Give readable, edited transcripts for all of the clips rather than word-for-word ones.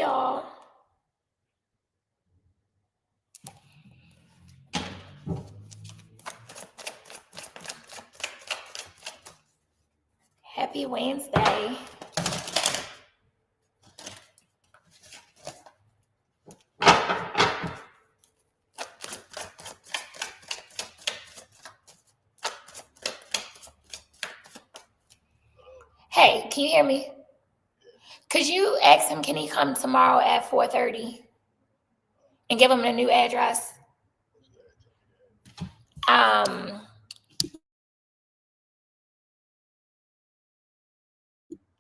y'all. Happy Wednesday. Hey, can you hear me? Could you ask him, can he come tomorrow at 4:30 and give him a new address?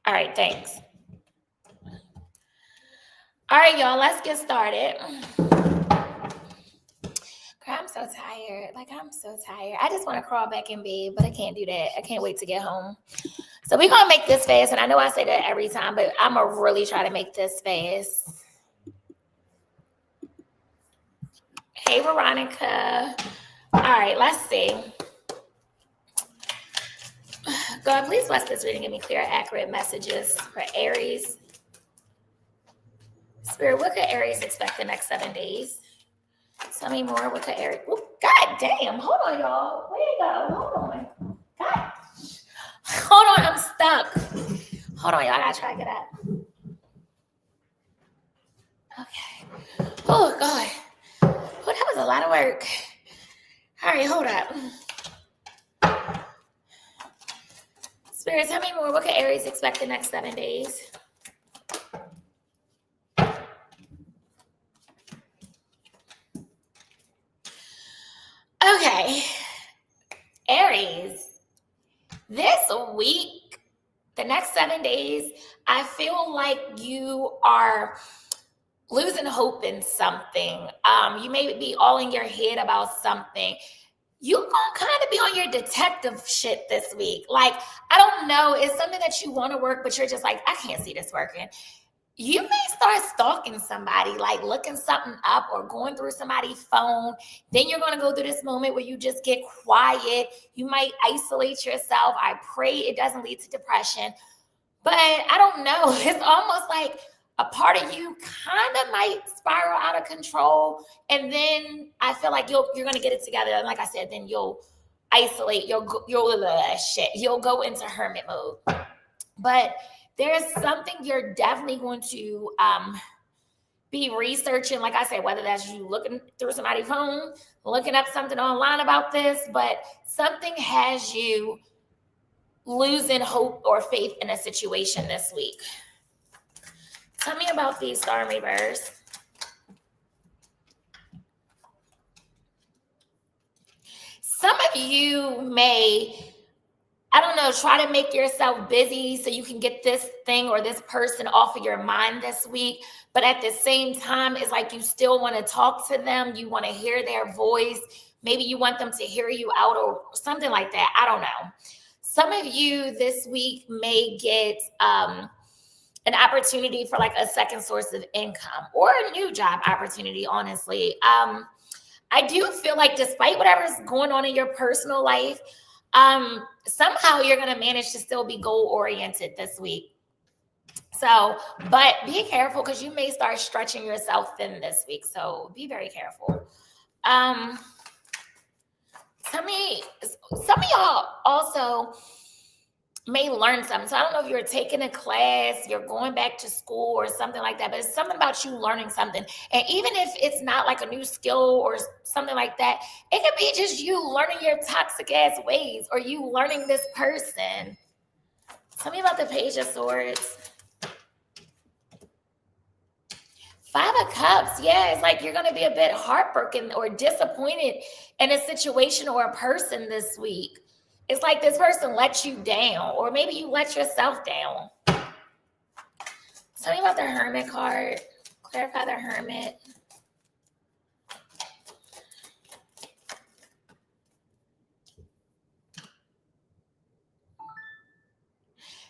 All right, thanks. All right, y'all, let's get started. I'm so tired. I'm so tired. I just want to crawl back in bed, but I can't do that. I can't wait to get home. So we're going to make this fast, and I know I say that every time, but I'm going to really try to make this fast. Hey, Veronica. All right, let's see. God, please bless this reading. Give me clear, accurate messages for Aries. Spirit, what could Aries expect the next 7 days? Tell me more. What could Aries... Oh, God damn. Hold on, y'all. Where you go? Hold on. God. Hold on. I'm stuck. Hold on, y'all. I got to try to get up. Okay. Oh, God. Oh, that was a lot of work. All right, hold up. Spirit, tell me more. What could Aries expect the next 7 days? Okay. Aries, this week, the next 7 days, I feel like you are losing hope in something. You may be all in your head about something. You're going to kind of be on your detective shit this week. I don't know. It's something that you want to work, but you're just like, I can't see this working. You may start stalking somebody, looking something up or going through somebody's phone. Then you're going to go through this moment where you just get quiet. You might isolate yourself. I pray it doesn't lead to depression. But I don't know. It's almost like a part of you kind of might spiral out of control. And then I feel like you're going to get it together. And like I said, then you'll isolate. You'll go into hermit mode. But there's something you're definitely going to be researching. Like I said, whether that's you looking through somebody's phone, looking up something online about this, but something has you losing hope or faith in a situation this week. Tell me about these star reverse. Some of you may, I don't know, try to make yourself busy so you can get this thing or this person off of your mind this week. But at the same time, it's like you still want to talk to them. You want to hear their voice. Maybe you want them to hear you out or something like that. I don't know. Some of you this week may get an opportunity for a second source of income or a new job opportunity, honestly. I do feel like despite whatever's going on in your personal life, somehow you're going to manage to still be goal-oriented this week. So, but be careful because you may start stretching yourself thin this week. So be very careful. Some of y'all also may learn something. So I don't know if you're taking a class, you're going back to school or something like that, but it's something about you learning something. And even if it's not like a new skill or something like that, it could be just you learning your toxic ass ways or you learning this person. Tell me about the Page of Swords. 5 of Cups. Yeah, it's like you're going to be a bit heartbroken or disappointed in a situation or a person this week. It's like this person let you down, or maybe you let yourself down. Tell me about the Hermit card. Clarify the Hermit.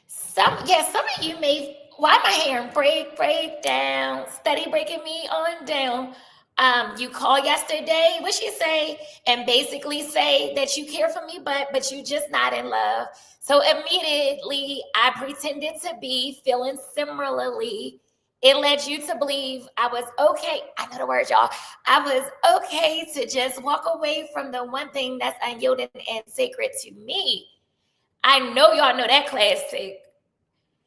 Some of you may, why am I hearing break down, steady breaking me on down. You called yesterday, what she say, and basically say that you care for me, but you just not in love. So immediately I pretended to be feeling similarly It led you to believe I was okay. I know the word, y'all. I was okay to just walk away from the one thing that's unyielding and sacred to me. I know y'all know that classic.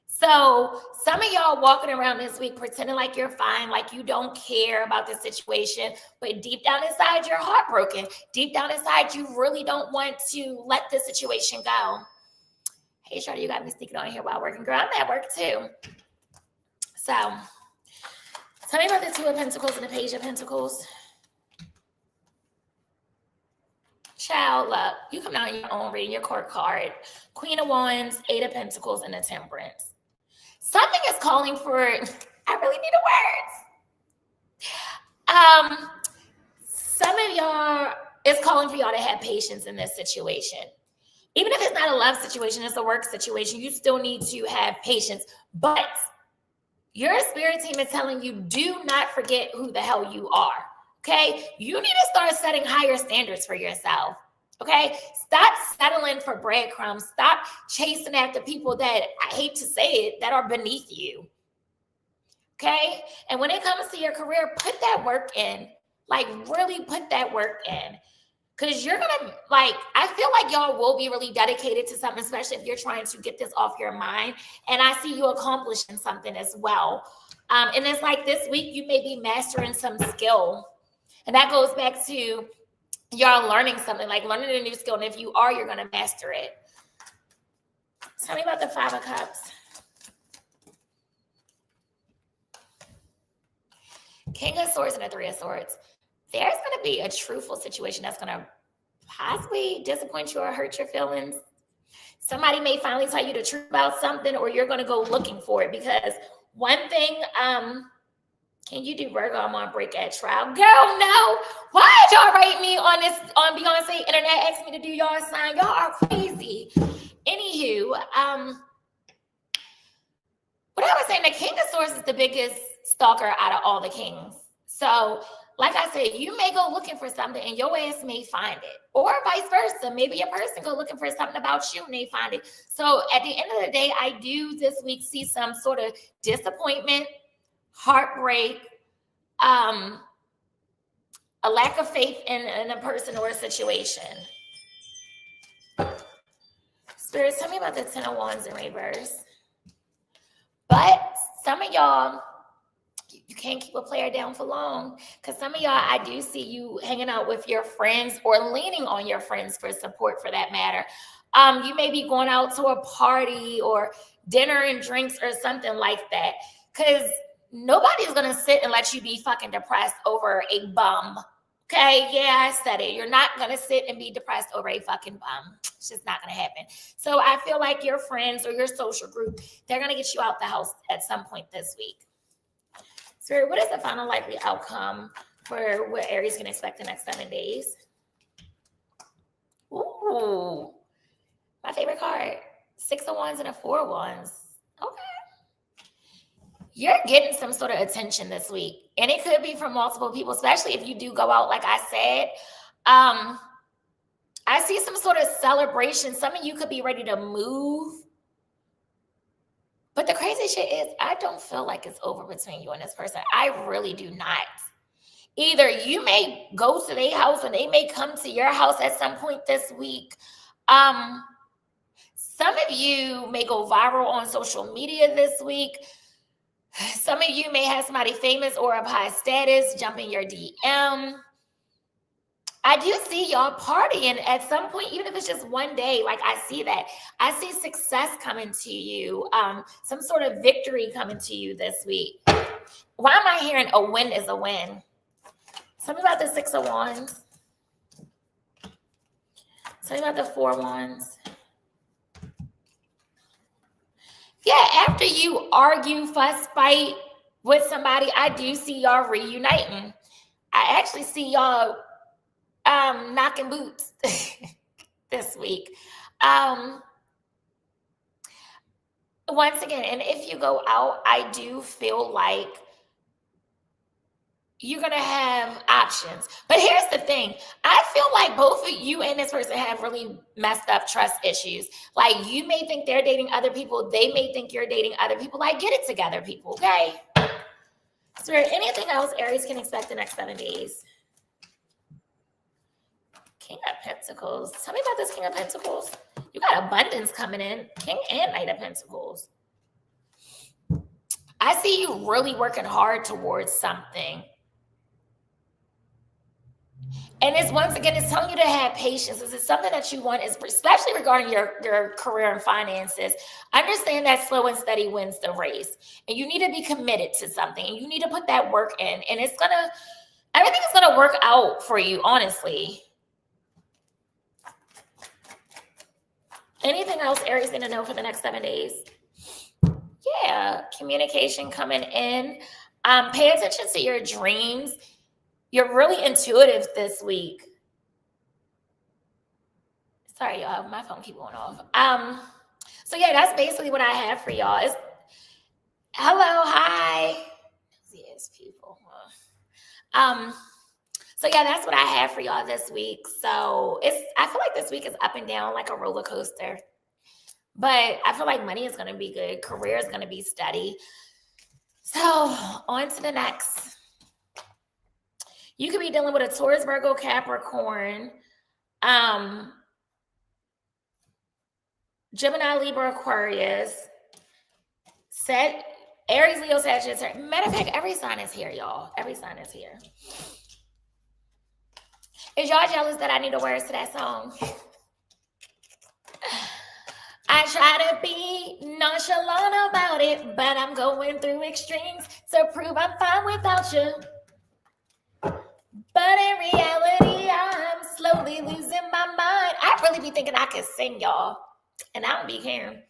So some of y'all walking around this week pretending like you're fine, like you don't care about the situation, but deep down inside you're heartbroken. Deep down inside you really don't want to let the situation go. Hey, Shawty, you got me sneaking on here while working. Girl, I'm at work too. So tell me about the Two of Pentacles and the Page of Pentacles. Child, look, you come down on your own reading your court card. Queen of Wands, Eight of Pentacles, and the Temperance. Something is calling for, I really need the words. Some of y'all is calling for y'all to have patience in this situation. Even if it's not a love situation, it's a work situation, you still need to have patience. But your spirit team is telling you, do not forget who the hell you are. Okay? You need to start setting higher standards for yourself. Okay? Stop settling for breadcrumbs. Stop chasing after people that, I hate to say it, that are beneath you. Okay? And when it comes to your career, put that work in. Like, really put that work in. Because you're going to, like, I feel like y'all will be really dedicated to something, especially if you're trying to get this off your mind. And I see you accomplishing something as well. And it's like this week, you may be mastering some skill. And that goes back to y'all learning something, like learning a new skill. And if you are, you're going to master it. Tell me about the Five of Cups. King of Swords and the Three of Swords. There's going to be a truthful situation that's going to possibly disappoint you or hurt your feelings. Somebody may finally tell you the truth about something, or you're going to go looking for it. Because one thing, can you do Virgo? I'm on break at trial. Girl, no. Why did y'all write me on this, on Beyonce Internet, asking me to do y'all sign? Y'all are crazy. Anywho, what I was saying, the King of Swords is the biggest stalker out of all the kings. So, like I said, you may go looking for something and your ass may find it. Or vice versa. Maybe a person go looking for something about you and they find it. So at the end of the day, I do this week see some sort of disappointment, heartbreak, a lack of faith in a person or a situation. Spirit, tell me about the Ten of Wands in reverse. But some of y'all, you can't keep a player down for long, because some of y'all, I do see you hanging out with your friends or leaning on your friends for support, for that matter. You may be going out to a party or dinner and drinks or something like that, because nobody's going to sit and let you be fucking depressed over a bum. Okay, yeah, I said it. You're not going to sit and be depressed over a fucking bum. It's just not going to happen. So I feel like your friends or your social group, they're going to get you out the house at some point this week. Spirit, what is the final likely outcome for what Aries can expect the next 7 days? Ooh, my favorite card. 6 of Wands and a 4 of Wands. Okay. You're getting some sort of attention this week. And it could be from multiple people, especially if you do go out, like I said. I see some sort of celebration. Some of you could be ready to move. But the crazy shit is, I don't feel like it's over between you and this person. I really do not. Either you may go to their house or they may come to your house at some point this week. Some of you may go viral on social media this week. Some of you may have somebody famous or of high status jump in your DM. I do see y'all partying at some point, even if it's just one day. Like, I see that. I see success coming to you, some sort of victory coming to you this week. Why am I hearing a win is a win? Tell me about the 6 of Wands. Tell me about the 4 of Wands. Yeah, after you argue, fuss, fight with somebody, I do see y'all reuniting. I actually see y'all knocking boots this week. Once again, and if you go out, I do feel like you're going to have options. But here's the thing. I feel like both of you and this person have really messed up trust issues. Like, you may think they're dating other people. They may think you're dating other people. Like, get it together, people, okay? Is there anything else Aries can expect the next 7 days? King of Pentacles. Tell me about this King of Pentacles. You got abundance coming in. King and Knight of Pentacles. I see you really working hard towards something. And it's once again, it's telling you to have patience. This is something that you want, is especially regarding your career and finances. Understand that slow and steady wins the race. And you need to be committed to something. And you need to put that work in. And everything is gonna work out for you, honestly. Anything else Aries need to know for the next 7 days? Yeah, communication coming in. Pay attention to your dreams. You're really intuitive this week. Sorry, y'all, my phone keep going off. So yeah, that's basically what I have for y'all. Hello, hi. Yes, people. So yeah, that's what I have for y'all this week. So I feel like this week is up and down like a roller coaster. But I feel like money is going to be good. Career is going to be steady. So on to the next. You could be dealing with a Taurus, Virgo, Capricorn, Gemini, Libra, Aquarius, Aries, Leo, Sagittarius. Matter of fact, every sign is here, y'all. Every sign is here. Is y'all jealous that I need the words to that song? I try to be nonchalant about it, but I'm going through extremes to prove I'm fine without you. But in reality, I'm slowly losing my mind. I really be thinking I could sing, y'all, and I don't be caring.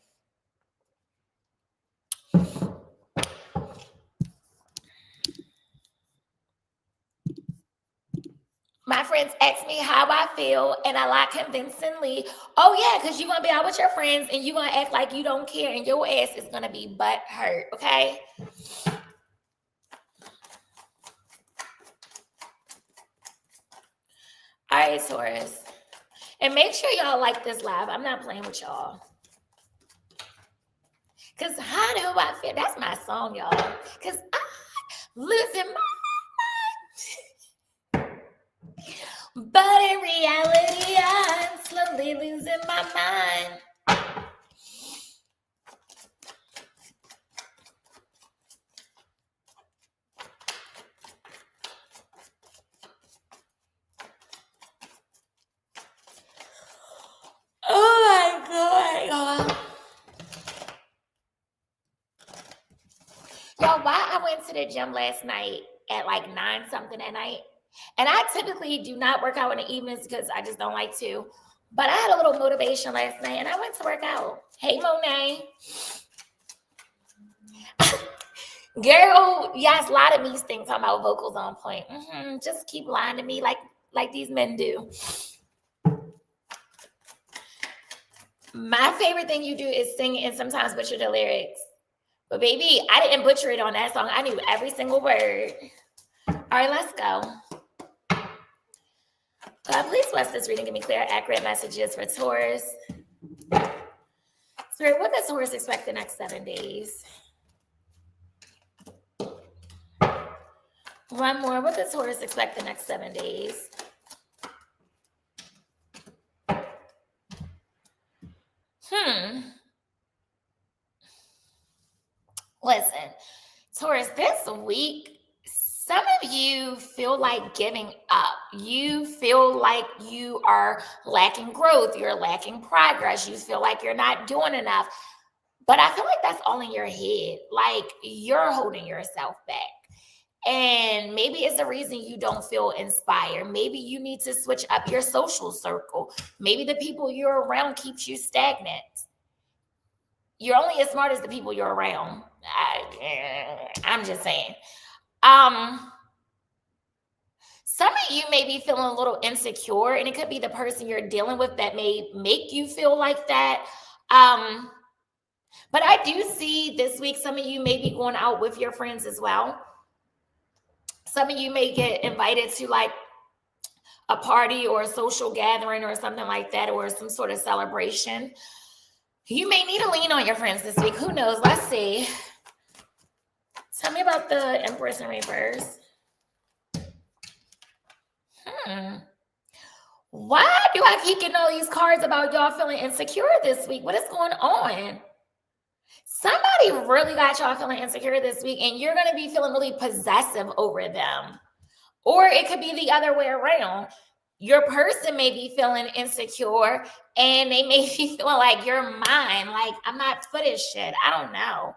My friends ask me how I feel, and I lie convincingly. Oh, yeah, because you're going to be out with your friends, and you're going to act like you don't care, and your ass is going to be butt hurt, okay? All right, Taurus. And make sure y'all like this live. I'm not playing with y'all. Because how do I feel? That's my song, y'all. Because I'm losing my mind. But in reality, I'm slowly losing my mind. Oh my God, y'all. Y'all, why I went to the gym last night at like 9-something at night. And I typically do not work out in the evenings because I just don't like to. But I had a little motivation last night and I went to work out. Hey, Monet. Girl, yes, a lot of me things talking about vocals on point. Just keep lying to me like these men do. My favorite thing you do is sing and sometimes butcher the lyrics. But baby, I didn't butcher it on that song. I knew every single word. All right, let's go. God, please bless this reading. Give me clear, accurate messages for Taurus. Spirit, what does Taurus expect the next 7 days? One more. What does Taurus expect the next 7 days? Listen, Taurus, this week, some of you feel like giving up. You feel like you are lacking growth. You're lacking progress. You feel like you're not doing enough. But I feel like that's all in your head. Like you're holding yourself back. And maybe it's the reason you don't feel inspired. Maybe you need to switch up your social circle. Maybe the people you're around keeps you stagnant. You're only as smart as the people you're around. I'm just saying. Some of you may be feeling a little insecure, and it could be the person you're dealing with that may make you feel like that. But I do see this week, some of you may be going out with your friends as well. Some of you may get invited to like a party or a social gathering or something like that, or some sort of celebration. You may need to lean on your friends this week. Who knows? Let's see. Tell me about the Empress in reverse. Why do I keep getting all these cards about y'all feeling insecure this week? What is going on? Somebody really got y'all feeling insecure this week, and you're going to be feeling really possessive over them. Or it could be the other way around. Your person may be feeling insecure, and they may be feeling like you're mine. Like, I'm not for this shit. I don't know.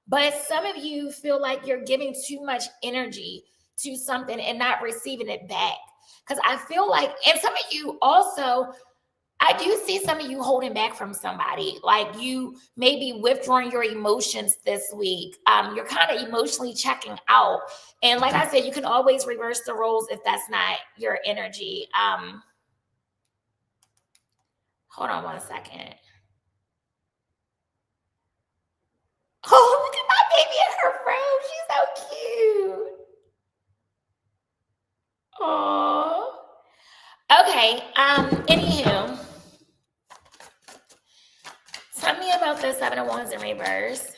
But some of you feel like you're giving too much energy to something and not receiving it back. Because I feel like, and some of you also, I do see some of you holding back from somebody. Like you may be withdrawing your emotions this week. You're kind of emotionally checking out. And like I said, you can always reverse the roles if that's not your energy. Hold on one second. Oh, look at my baby in her robe. She's so cute. Oh. Okay. Anywho, tell me about the Seven of Wands in reverse.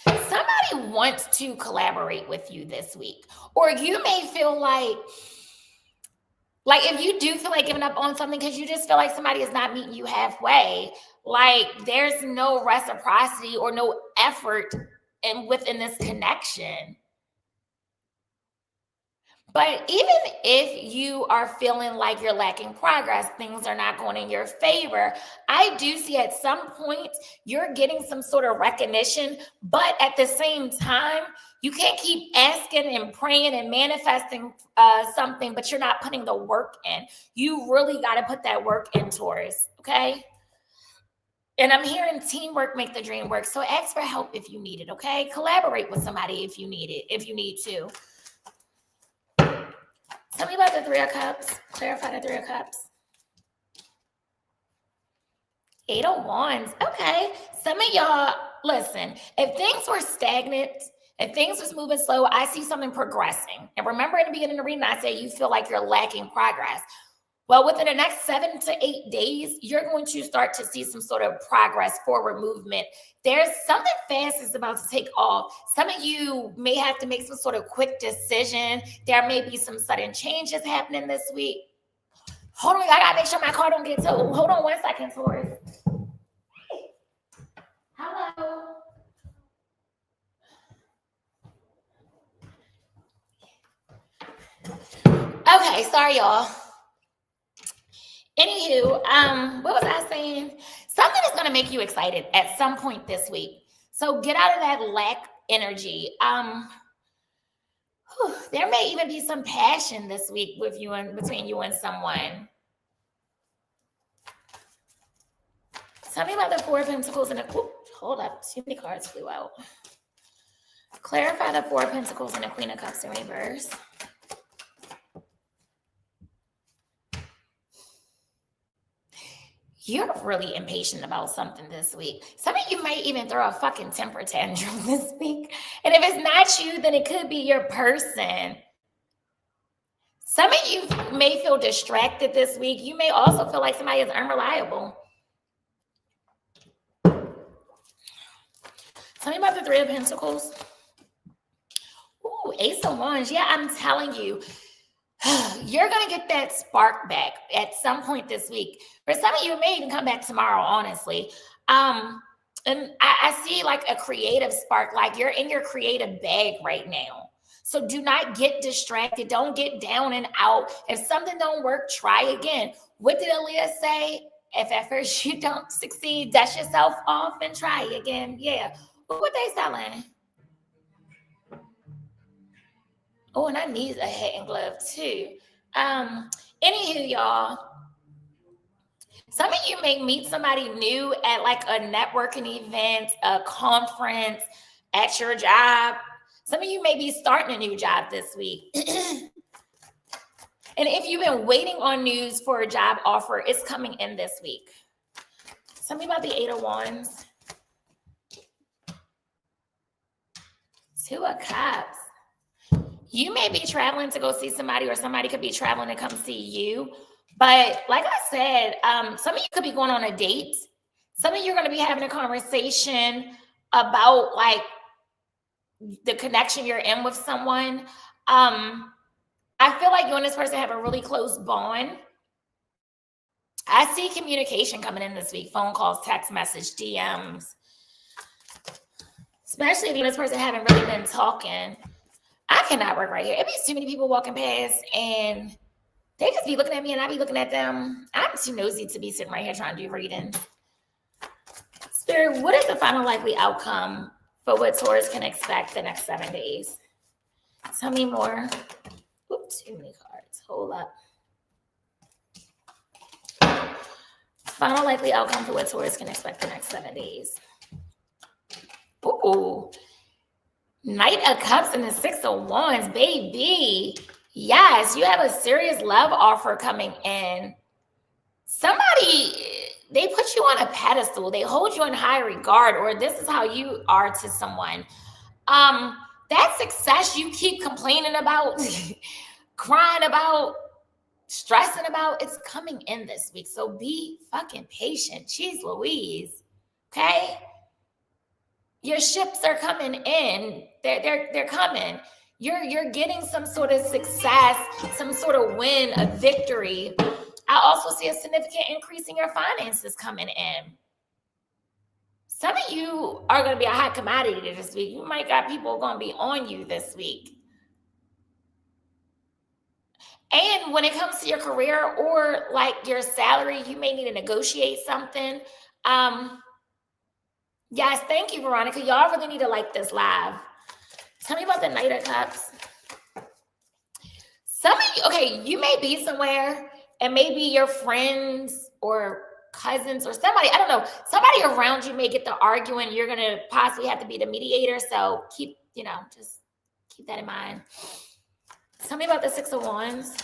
Somebody wants to collaborate with you this week, or you may feel like if you do feel like giving up on something because you just feel like somebody is not meeting you halfway, like there's no reciprocity or no effort within this connection. But even if you are feeling like you're lacking progress, things are not going in your favor, I do see at some point you're getting some sort of recognition, but at the same time, you can't keep asking and praying and manifesting something, but you're not putting the work in. You really got to put that work in, Taurus, okay? And I'm hearing teamwork make the dream work. So ask for help if you need it, okay? Collaborate with somebody if you need it, if you need to. Tell me about the Three of Cups. Clarify the Three of Cups. Eight of Wands. Okay. Some of y'all, listen, if things were stagnant, if things was moving slow, I see something progressing. And remember in the beginning of the reading, I said you feel like you're lacking progress. Well, within the next 7 to 8 days, you're going to start to see some sort of progress, forward movement. There's something fast is about to take off. Some of you may have to make some sort of quick decision. There may be some sudden changes happening this week. Hold on, I gotta make sure my car don't get towed. Hold on one second, Taurus. Hello. Okay, sorry, y'all. Anywho, what was I saying? Something is going to make you excited at some point this week. So get out of that lack energy. There may even be some passion this week with you and between you and someone. Tell me about the Four of Pentacles and the hold up, too many cards flew out. Clarify the Four of Pentacles and the Queen of Cups in reverse. You're really impatient about something this week. Some of you might even throw a fucking temper tantrum this week. And if it's not you, then it could be your person. Some of you may feel distracted this week. You may also feel like somebody is unreliable. Tell me about the Three of Pentacles. Ooh, Ace of Wands. Yeah, I'm telling you. You're going to get that spark back at some point this week. For some of you, it may even come back tomorrow, honestly. And I see like a creative spark, like you're in your creative bag right now. So do not get distracted. Don't get down and out. If something don't work, try again. What did Aaliyah say? If at first you don't succeed, dust yourself off and try again. Yeah. What they selling? Oh, and I need a hat and glove too. Anywho, y'all, some of you may meet somebody new at like a networking event, a conference, at your job. Some of you may be starting a new job this week. And if you've been waiting on news for a job offer, it's coming in this week. Tell me about the Eight of Wands. Two of Cups. You may be traveling to go see somebody, or somebody could be traveling to come see you. But like I said, some of you could be going on a date. Some of you are going to be having a conversation. about like the connection you're in with someone. I feel like you and this person have a really close bond. I see communication coming in this week, phone calls, text message, DMs, especially if you and this person haven't really been talking. I cannot work right here. It be too many people walking past and they just be looking at me and I be looking at them. I'm too nosy to be sitting right here trying to do readings. Spirit, what is the final likely outcome for what Taurus can expect the next 7 days? Tell me more. Oops, too many cards. Hold up. Final likely outcome for what Taurus can expect the next 7 days. Ooh. Knight of Cups and the Six of Wands, baby. Yes, you have a serious love offer coming in. Somebody, they put you on a pedestal. They hold you in high regard, or this is how you are to someone. That success you keep complaining about, crying about, stressing about, it's coming in this week. So be fucking patient. Jeez Louise. Okay? Your ships are coming in. They're coming. You're getting some sort of success, some sort of win, a victory. I also see a significant increase in your finances coming in. Some of you are going to be a hot commodity this week. You might got people going to be on you this week. And when it comes to your career or like your salary, you may need to negotiate something. Yes, thank you, Veronica. Y'all really need to like this live. Tell me about the Knight of Cups. Some of you, okay, you may be somewhere and maybe your friends or cousins or somebody, I don't know, somebody around you may get to arguing. You're going to possibly have to be the mediator. So keep, just keep that in mind. Tell me about the Six of Wands.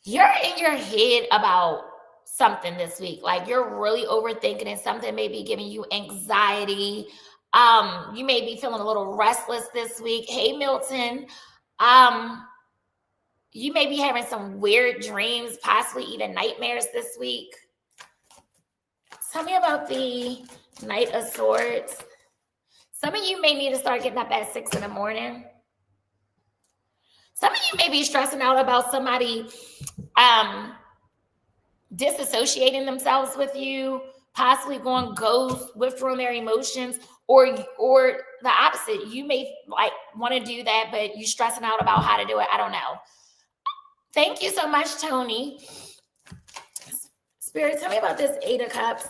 You're in your head about something this week. Like you're really overthinking and something may be giving you anxiety. You may be feeling a little restless this week. Hey, Milton. You may be having some weird dreams, possibly even nightmares this week. Tell me about the Knight of Swords. Some of you may need to start getting up at 6 in the morning. Some of you may be stressing out about somebody disassociating themselves with you, possibly going ghost, withdrawing their emotions, or the opposite. You may like want to do that, but you're stressing out about how to do it. I don't know. Thank you so much, Tony. Spirit, tell me about this Eight of Cups.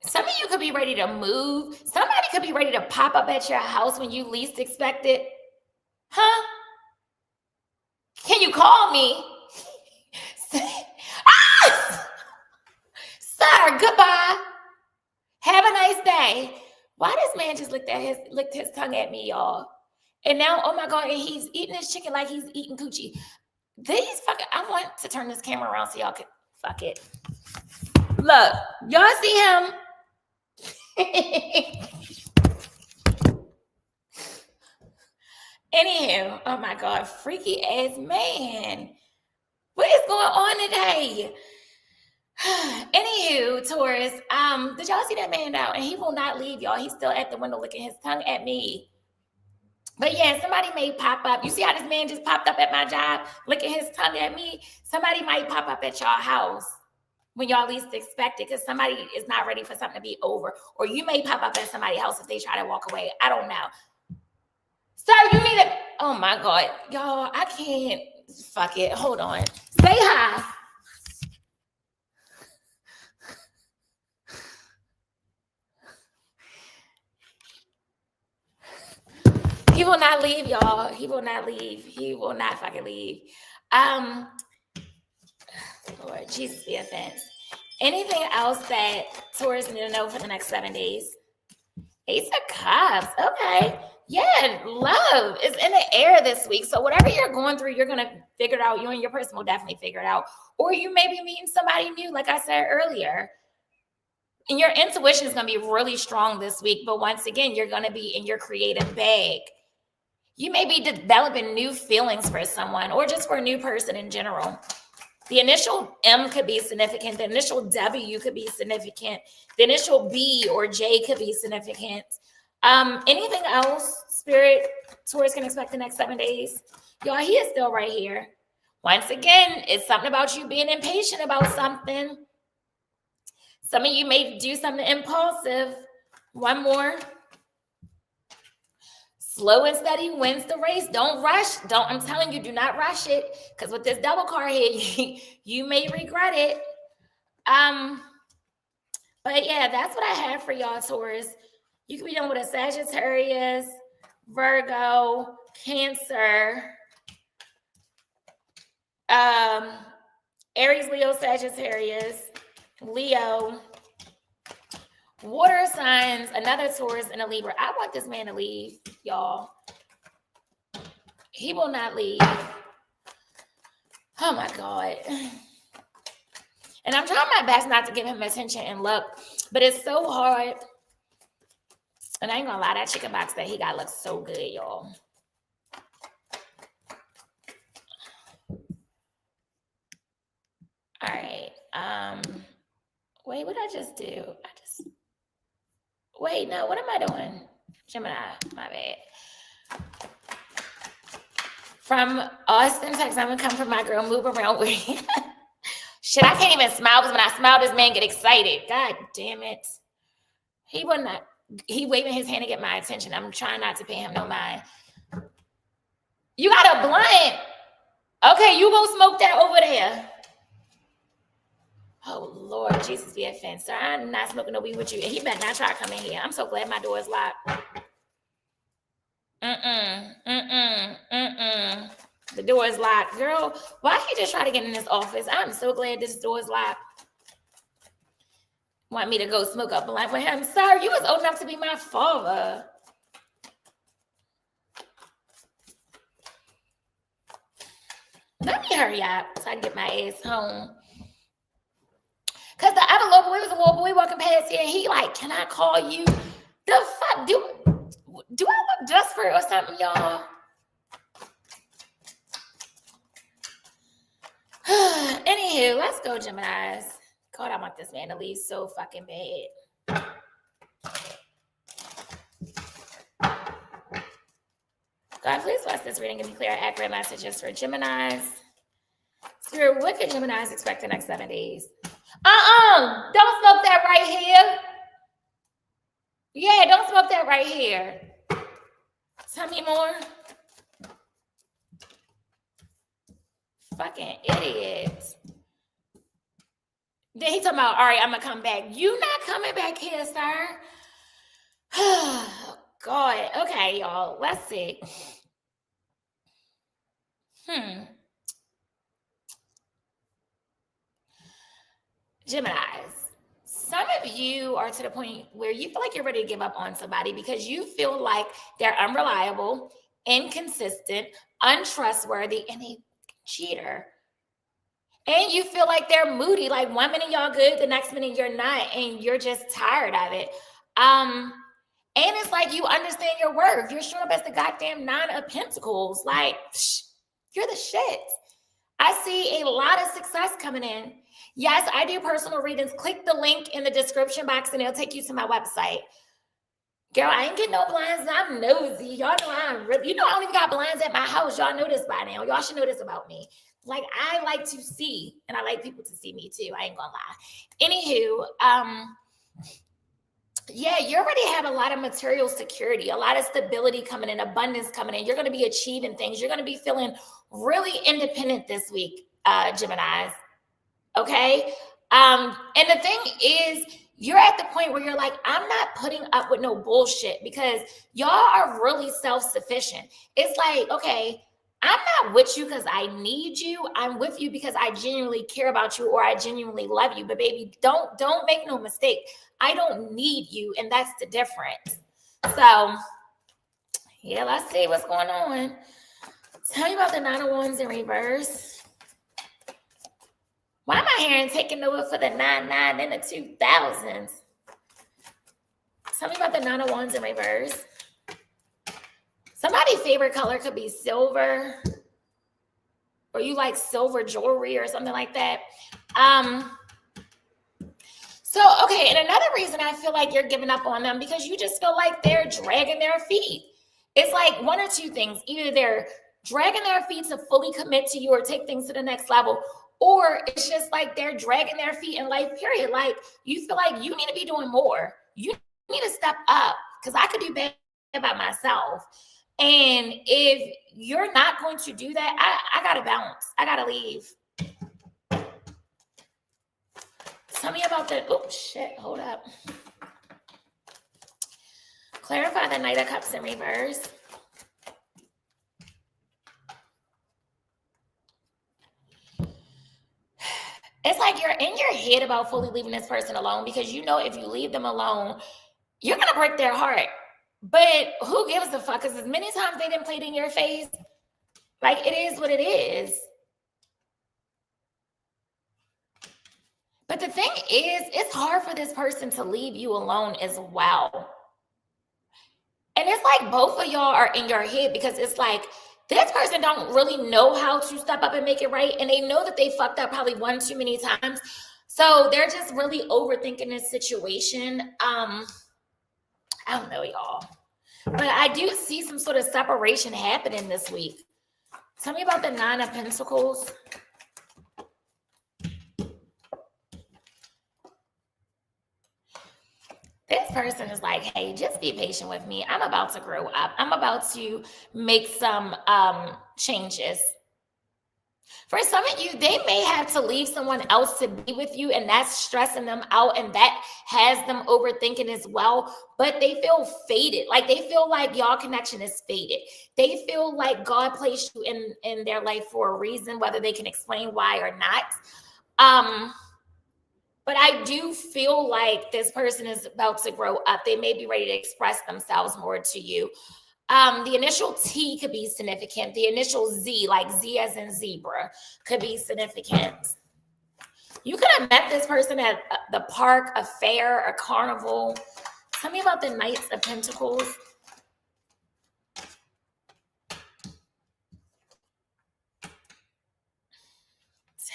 Some of you could be ready to move. Somebody could be ready to pop up at your house when you least expect it. Huh? Can you call me? Sir, goodbye. Have a nice day. Why this man just licked his tongue at me, y'all? And now, oh my God, and he's eating his chicken like he's eating coochie. I want to turn this camera around so y'all can, fuck it. Look, y'all see him? Anywho, oh my God, freaky ass man. What is going on today? Anywho, Taurus, did y'all see that man out? And he will not leave, y'all. He's still at the window licking his tongue at me. But yeah, somebody may pop up. You see how this man just popped up at my job, licking his tongue at me? Somebody might pop up at y'all house when y'all least expect it, because somebody is not ready for something to be over. Or you may pop up at somebody's house if they try to walk away. I don't know. Sir, you need to, oh my God, y'all, I can't, fuck it, hold on. Say hi. He will not leave, y'all. He will not leave. He will not fucking leave. Lord, Jesus be offense. Anything else that Taurus need to know for the next 7 days? Ace of Cups. Okay. Yeah, love is in the air this week. So whatever you're going through, you're going to figure it out. You and your person will definitely figure it out. Or you may be meeting somebody new, like I said earlier. And your intuition is going to be really strong this week. But once again, you're going to be in your creative bag. You may be developing new feelings for someone or just for a new person in general. The initial M could be significant. The initial W could be significant. The initial B or J could be significant. Anything else, Spirit, Taurus can expect the next 7 days? Y'all, he is still right here. Once again, it's something about you being impatient about something. Some of you may do something impulsive. One more. Slow and steady wins the race. Don't rush. I'm telling you, do not rush it. Because with this double card here, you may regret it. But yeah, that's what I have for y'all, Taurus. You could be dealing with a Sagittarius, Virgo, Cancer, Aries, Leo, Sagittarius, Leo, water signs, another Taurus, and a Libra. I want this man to leave, y'all. He will not leave. Oh my God. And I'm trying my best not to give him attention and look, but it's so hard. And I ain't gonna lie, that chicken box that he got looks so good, y'all. All right. Wait, what did I just do? Wait, no, what am I doing? Gemini, my bad. From Austin, Texas, I'm gonna come from my girl, move around with Shit, I can't even smile because when I smile, this man get excited. God damn it. He waving his hand to get my attention. I'm trying not to pay him no mind. You got a blunt. Okay, you go smoke that over there. Oh, Lord, Jesus be offense. Sir, I'm not smoking no weed with you. And he better not try to come in here. I'm so glad my door is locked. The door is locked. Girl, why he just try to get in this office? I'm so glad this door is locked. Want me to go smoke up a blunt with him? Sir, you was old enough to be my father. Let me hurry up so I can get my ass home. Because the other little boy was a little boy walking past here, and he like, can I call you? The fuck? Do I look desperate or something, y'all? Anywho, let's go, Geminis. God, I want this man to leave so fucking bad. God, please bless this reading. Give me clear, accurate messages for Geminis. Spirit, what could Geminis expect the next 7 days? Don't smoke that right here. Yeah, don't smoke that right here. Tell me more. Fucking idiot. Then he talking about, all right, I'm going to come back. You not coming back here, sir. Oh, God. Okay, y'all. Let's see. Geminis. Some of you are to the point where you feel like you're ready to give up on somebody because you feel like they're unreliable, inconsistent, untrustworthy, and a cheater. And you feel like they're moody, like 1 minute y'all good, the next minute you're not, and you're just tired of it. And it's like you understand your worth. You're showing up as the goddamn 9 of Pentacles. Like, you're the shit. I see a lot of success coming in. Yes, I do personal readings. Click the link in the description box and it'll take you to my website. Girl, I ain't getting no blinds. I'm nosy. Y'all know I don't even got blinds at my house. Y'all know this by now. Y'all should know this about me. Like, I like to see, and I like people to see me too. I ain't gonna lie. Anywho, yeah, you already have a lot of material security, a lot of stability coming in, abundance coming in. You're going to be achieving things. You're going to be feeling really independent this week, Geminis. Okay? And the thing is, you're at the point where you're like, I'm not putting up with no bullshit because y'all are really self-sufficient. It's like, okay, I'm not with you because I need you. I'm with you because I genuinely care about you or I genuinely love you. But baby, don't make no mistake. I don't need you, and that's the difference. So, yeah, let's see what's going on. Tell me about the 9 of Wands in reverse. Why am I hearing taking over for the 9-9 in the 2000s? Tell me about the Nine of Wands in reverse. Somebody's favorite color could be silver, or you like silver jewelry or something like that. Okay, and another reason I feel like you're giving up on them because you just feel like they're dragging their feet. It's like one or two things. Either they're dragging their feet to fully commit to you or take things to the next level, or it's just like they're dragging their feet in life, period. Like you feel like you need to be doing more. You need to step up because I could do better by myself. And if you're not going to do that, I got to bounce. I got to leave. Tell me about the, oh shit, hold up. Clarify the Knight of Cups in reverse. It's like you're in your head about fully leaving this person alone because you know if you leave them alone, you're going to break their heart. But who gives a fuck? Because as many times they didn't play it in your face, like it is what it is. But the thing is, it's hard for this person to leave you alone as well. And it's like both of y'all are in your head because it's like this person don't really know how to step up and make it right. And they know that they fucked up probably one too many times. So they're just really overthinking this situation. I don't know, y'all. But I do see some sort of separation happening this week. Tell me about the Nine of Pentacles. This person is like, hey, just be patient with me. I'm about to grow up. I'm about to make some changes. For some of you, they may have to leave someone else to be with you, and that's stressing them out, and that has them overthinking as well. But they feel faded. Like they feel like y'all connection is faded. They feel like God placed you in their life for a reason, whether they can explain why or not. But I do feel like this person is about to grow up. They may be ready to express themselves more to you. The initial T could be significant. The initial Z, like Z as in zebra, could be significant. You could have met this person at the park, a fair, a carnival. Tell me about the Knights of Pentacles.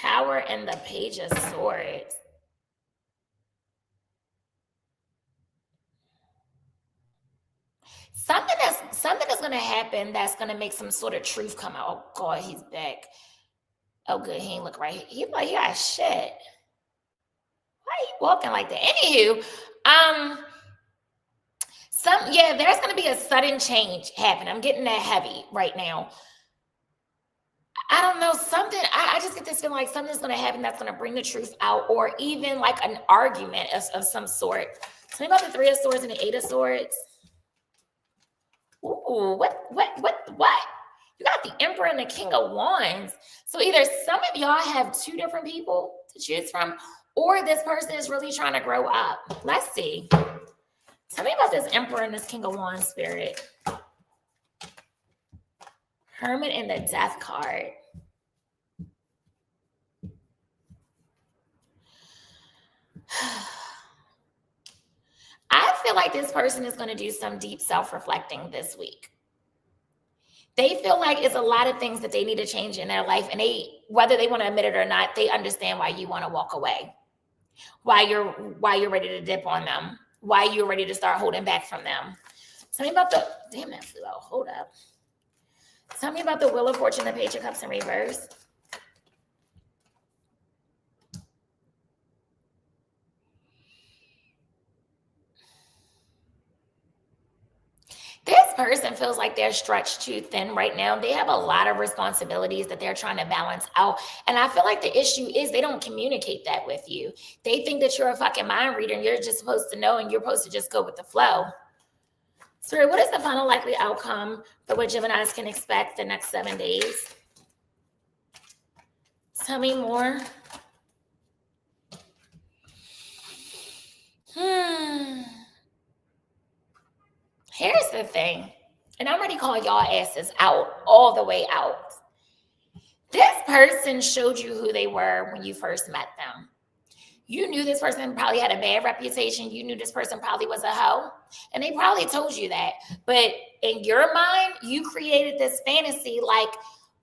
Tower and the Page of Swords. Something is going to happen that's going to make some sort of truth come out. Oh, God, he's back. Oh, good. He ain't look right. He like, he got shit. Why are you walking like that? Anywho, there's going to be a sudden change happen. I'm getting that heavy right now. I don't know, something, I just get this feeling like something's going to happen that's going to bring the truth out, or even like an argument of some sort. Tell me about the Three of Swords and the Eight of Swords. Ooh, what? You got the Emperor and the King of Wands. So either some of y'all have two different people to choose from, or this person is really trying to grow up. Let's see. Tell me about this Emperor and this King of Wands spirit. Hermit and the Death card. I feel like this person is going to do some deep self-reflecting this week. They feel like it's a lot of things that they need to change in their life, and whether they want to admit it or not, they understand why you want to walk away, why you're ready to dip on them, why you're ready to start holding back from them. Tell me about damn, that flew out. Hold up. Tell me about the Wheel of Fortune, the Page of Cups in reverse. This person feels like they're stretched too thin right now. They have a lot of responsibilities that they're trying to balance out. And I feel like the issue is they don't communicate that with you. They think that you're a fucking mind reader and you're just supposed to know and you're supposed to just go with the flow. Spirit, what is the final likely outcome for what Geminis can expect the next 7 days? Tell me more. Here's the thing, and I'm ready to call y'all asses out, all the way out. This person showed you who they were when you first met them. You knew this person probably had a bad reputation. You knew this person probably was a hoe. And they probably told you that. But in your mind, you created this fantasy like,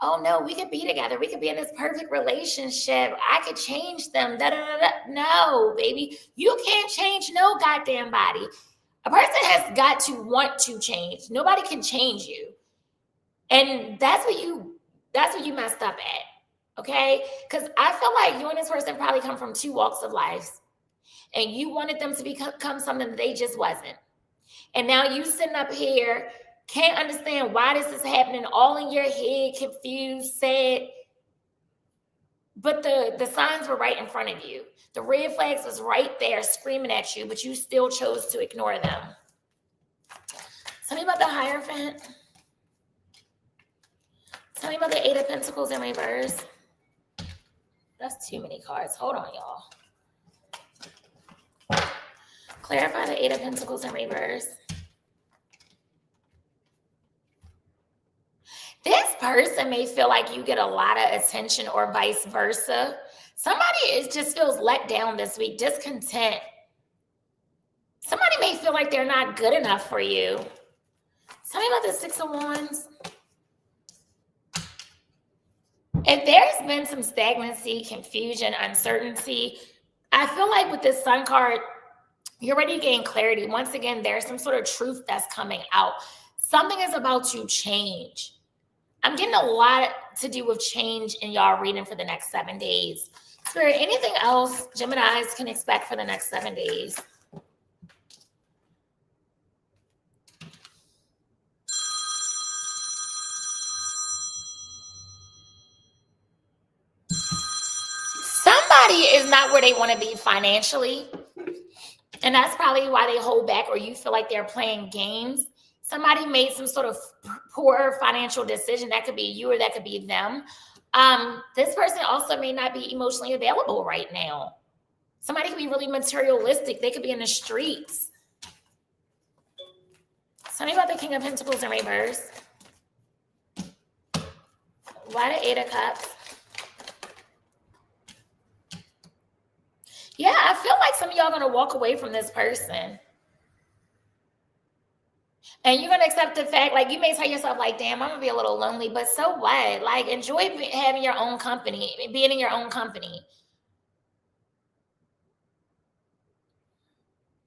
oh no, we could be together. We could be in this perfect relationship. I could change them. Da, da, da, da. No, baby. You can't change no goddamn body. A person has got to want to change. Nobody can change you. And that's what you messed up at. Okay? Because I feel like you and this person probably come from two walks of life. And you wanted them to become something that they just wasn't. And now you sitting up here, can't understand why this is happening, all in your head, confused, sad. But the signs were right in front of you. The red flags was right there screaming at you, but you still chose to ignore them. Tell me about the Hierophant. Tell me about the Eight of Pentacles in reverse. That's too many cards. Hold on, y'all. Clarify the Eight of Pentacles in reverse. This person may feel like you get a lot of attention or vice versa. Somebody just feels let down this week, discontent. Somebody may feel like they're not good enough for you. Tell me about the Six of Wands. If there's been some stagnancy, confusion, uncertainty, I feel like with this Sun card, you're ready to gain clarity. Once again, there's some sort of truth that's coming out. Something is about to change. I'm getting a lot to do with change in y'all reading for the next 7 days. Spirit, anything else Geminis can expect for the next 7 days? Somebody is not where they want to be financially. And that's probably why they hold back, or you feel like they're playing games. Somebody made some sort of poor financial decision. That could be you or that could be them. This person also may not be emotionally available right now. Somebody could be really materialistic. They could be in the streets. Tell me about the King of Pentacles in reverse. Why the Eight of Cups? Yeah, I feel like some of y'all are going to walk away from this person. And you're going to accept the fact, like, you may tell yourself, like, damn, I'm going to be a little lonely, but so what? Like, enjoy having your own company, being in your own company.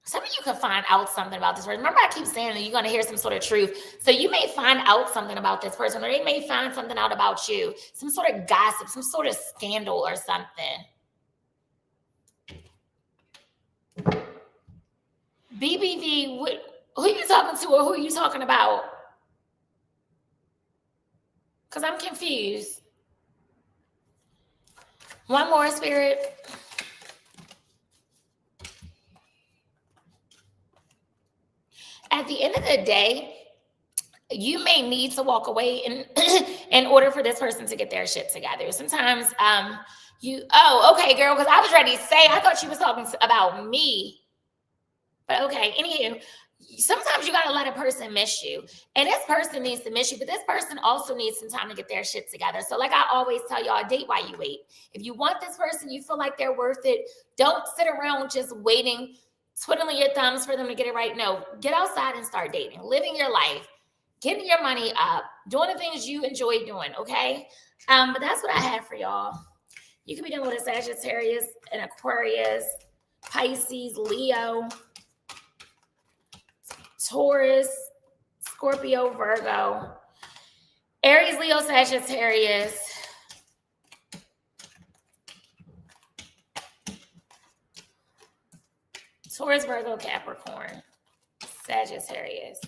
Some of you can find out something about this person. Remember, I keep saying that you're going to hear some sort of truth. So you may find out something about this person, or they may find something out about you. Some sort of gossip, some sort of scandal or something. BBV, who are you talking to, or who are you talking about? Because I'm confused. One more, Spirit. At the end of the day, you may need to walk away in order for this person to get their shit together. Sometimes okay, girl, because I was ready to say, I thought she was talking about me. But okay, anywho, sometimes you got to let a person miss you. And this person needs to miss you, but this person also needs some time to get their shit together. So like I always tell y'all, date while you wait. If you want this person, you feel like they're worth it, don't sit around just waiting, twiddling your thumbs for them to get it right. No, get outside and start dating, living your life, getting your money up, doing the things you enjoy doing, okay? But that's what I have for y'all. You could be dealing with a Sagittarius, an Aquarius, Pisces, Leo, Taurus, Scorpio, Virgo, Aries, Leo, Sagittarius, Taurus, Virgo, Capricorn, Sagittarius.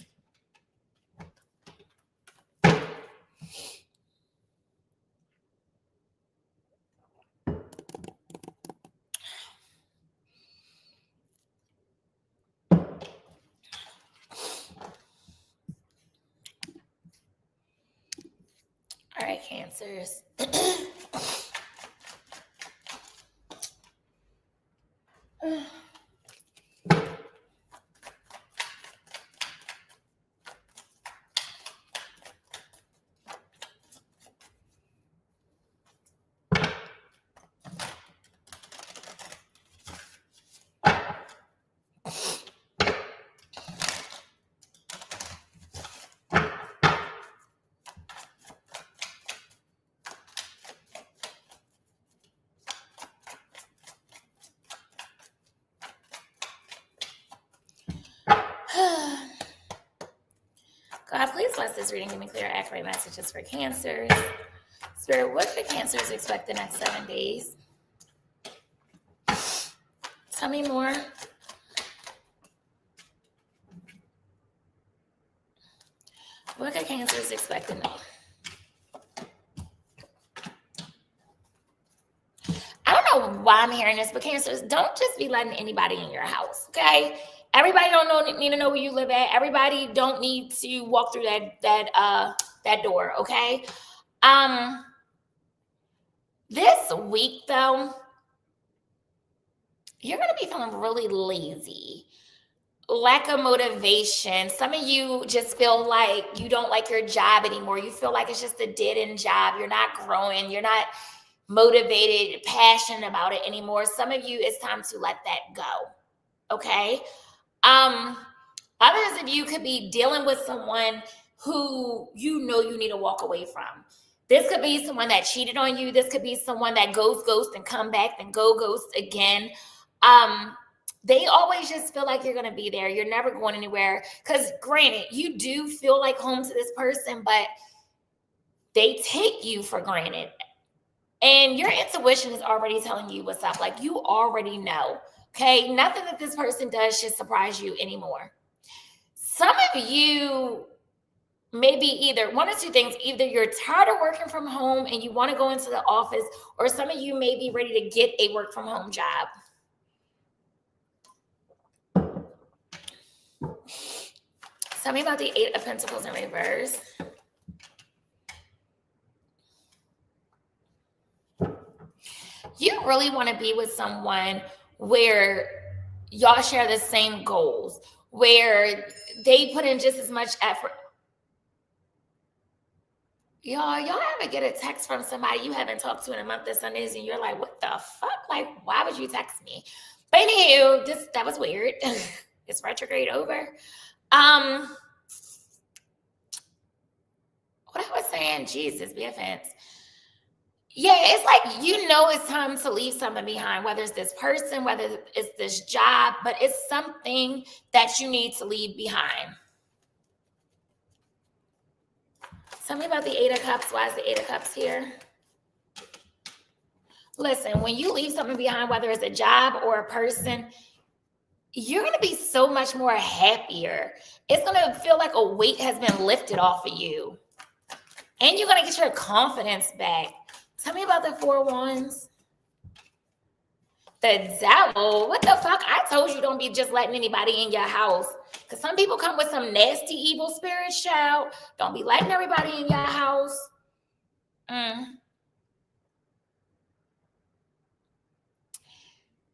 All right, Cancers. Please bless this reading. Give me clear, accurate messages for Cancers. Spirit, what do Cancers expect the next 7 days? Tell me more. What could Cancers expect to know? I don't know why I'm hearing this, but Cancers, don't just be letting anybody in your house, okay? Everybody need to know where you live at. Everybody don't need to walk through that door, okay? This week though, you're gonna be feeling really lazy. Lack of motivation. Some of you just feel like you don't like your job anymore. You feel like it's just a dead-end job. You're not growing. You're not motivated, passionate about it anymore. Some of you, it's time to let that go. Okay. Others of you could be dealing with someone who you know you need to walk away from. This could be someone that cheated on you. This could be someone that goes ghost and come back and go ghost again. They always just feel like you're going to be there. You're never going anywhere. Because granted, you do feel like home to this person, but they take you for granted. And your intuition is already telling you what's up. Like you already know. Okay. Nothing that this person does should surprise you anymore. Some of you maybe either one or two things. Either you're tired of working from home and you want to go into the office, or some of you may be ready to get a work from home job. Tell me about the 8 of Pentacles in reverse. You really want to be with someone where y'all share the same goals, where they put in just as much effort. Y'all ever get a text from somebody you haven't talked to in a month of Sundays and you're like, what the fuck? Like, why would you text me? But anywho, that was weird. It's retrograde over. What I was saying, Jesus, be offense. Yeah, it's like, it's time to leave something behind, whether it's this person, whether it's this job, but it's something that you need to leave behind. Tell me about the 8 of Cups. Why is the 8 of Cups here? Listen, when you leave something behind, whether it's a job or a person, you're going to be so much more happier. It's going to feel like a weight has been lifted off of you. And you're going to get your confidence back. Tell me about the 4 Wands. The Devil? What the fuck? I told you don't be just letting anybody in your house. Because some people come with some nasty, evil spirits, child. Don't be letting everybody in your house.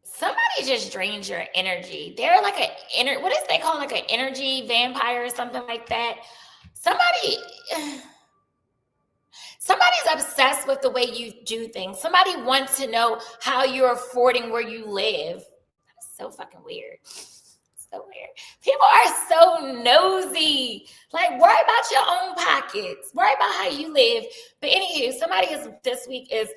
Somebody just drains your energy. They're like what is they call like an energy vampire or something like that? Somebody's obsessed with the way you do things. Somebody wants to know how you're affording where you live. That's so fucking weird. So weird. People are so nosy. Like, worry about your own pockets. Worry about how you live. But anywho, somebody this week is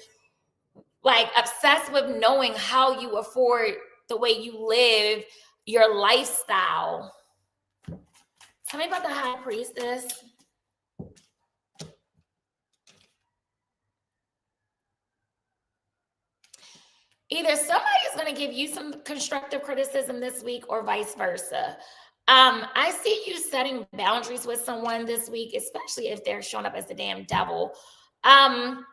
like obsessed with knowing how you afford the way you live, your lifestyle. Tell me about the High Priestess. Either somebody's going to give you some constructive criticism this week or vice versa. I see you setting boundaries with someone this week, especially if they're showing up as the damn devil. Some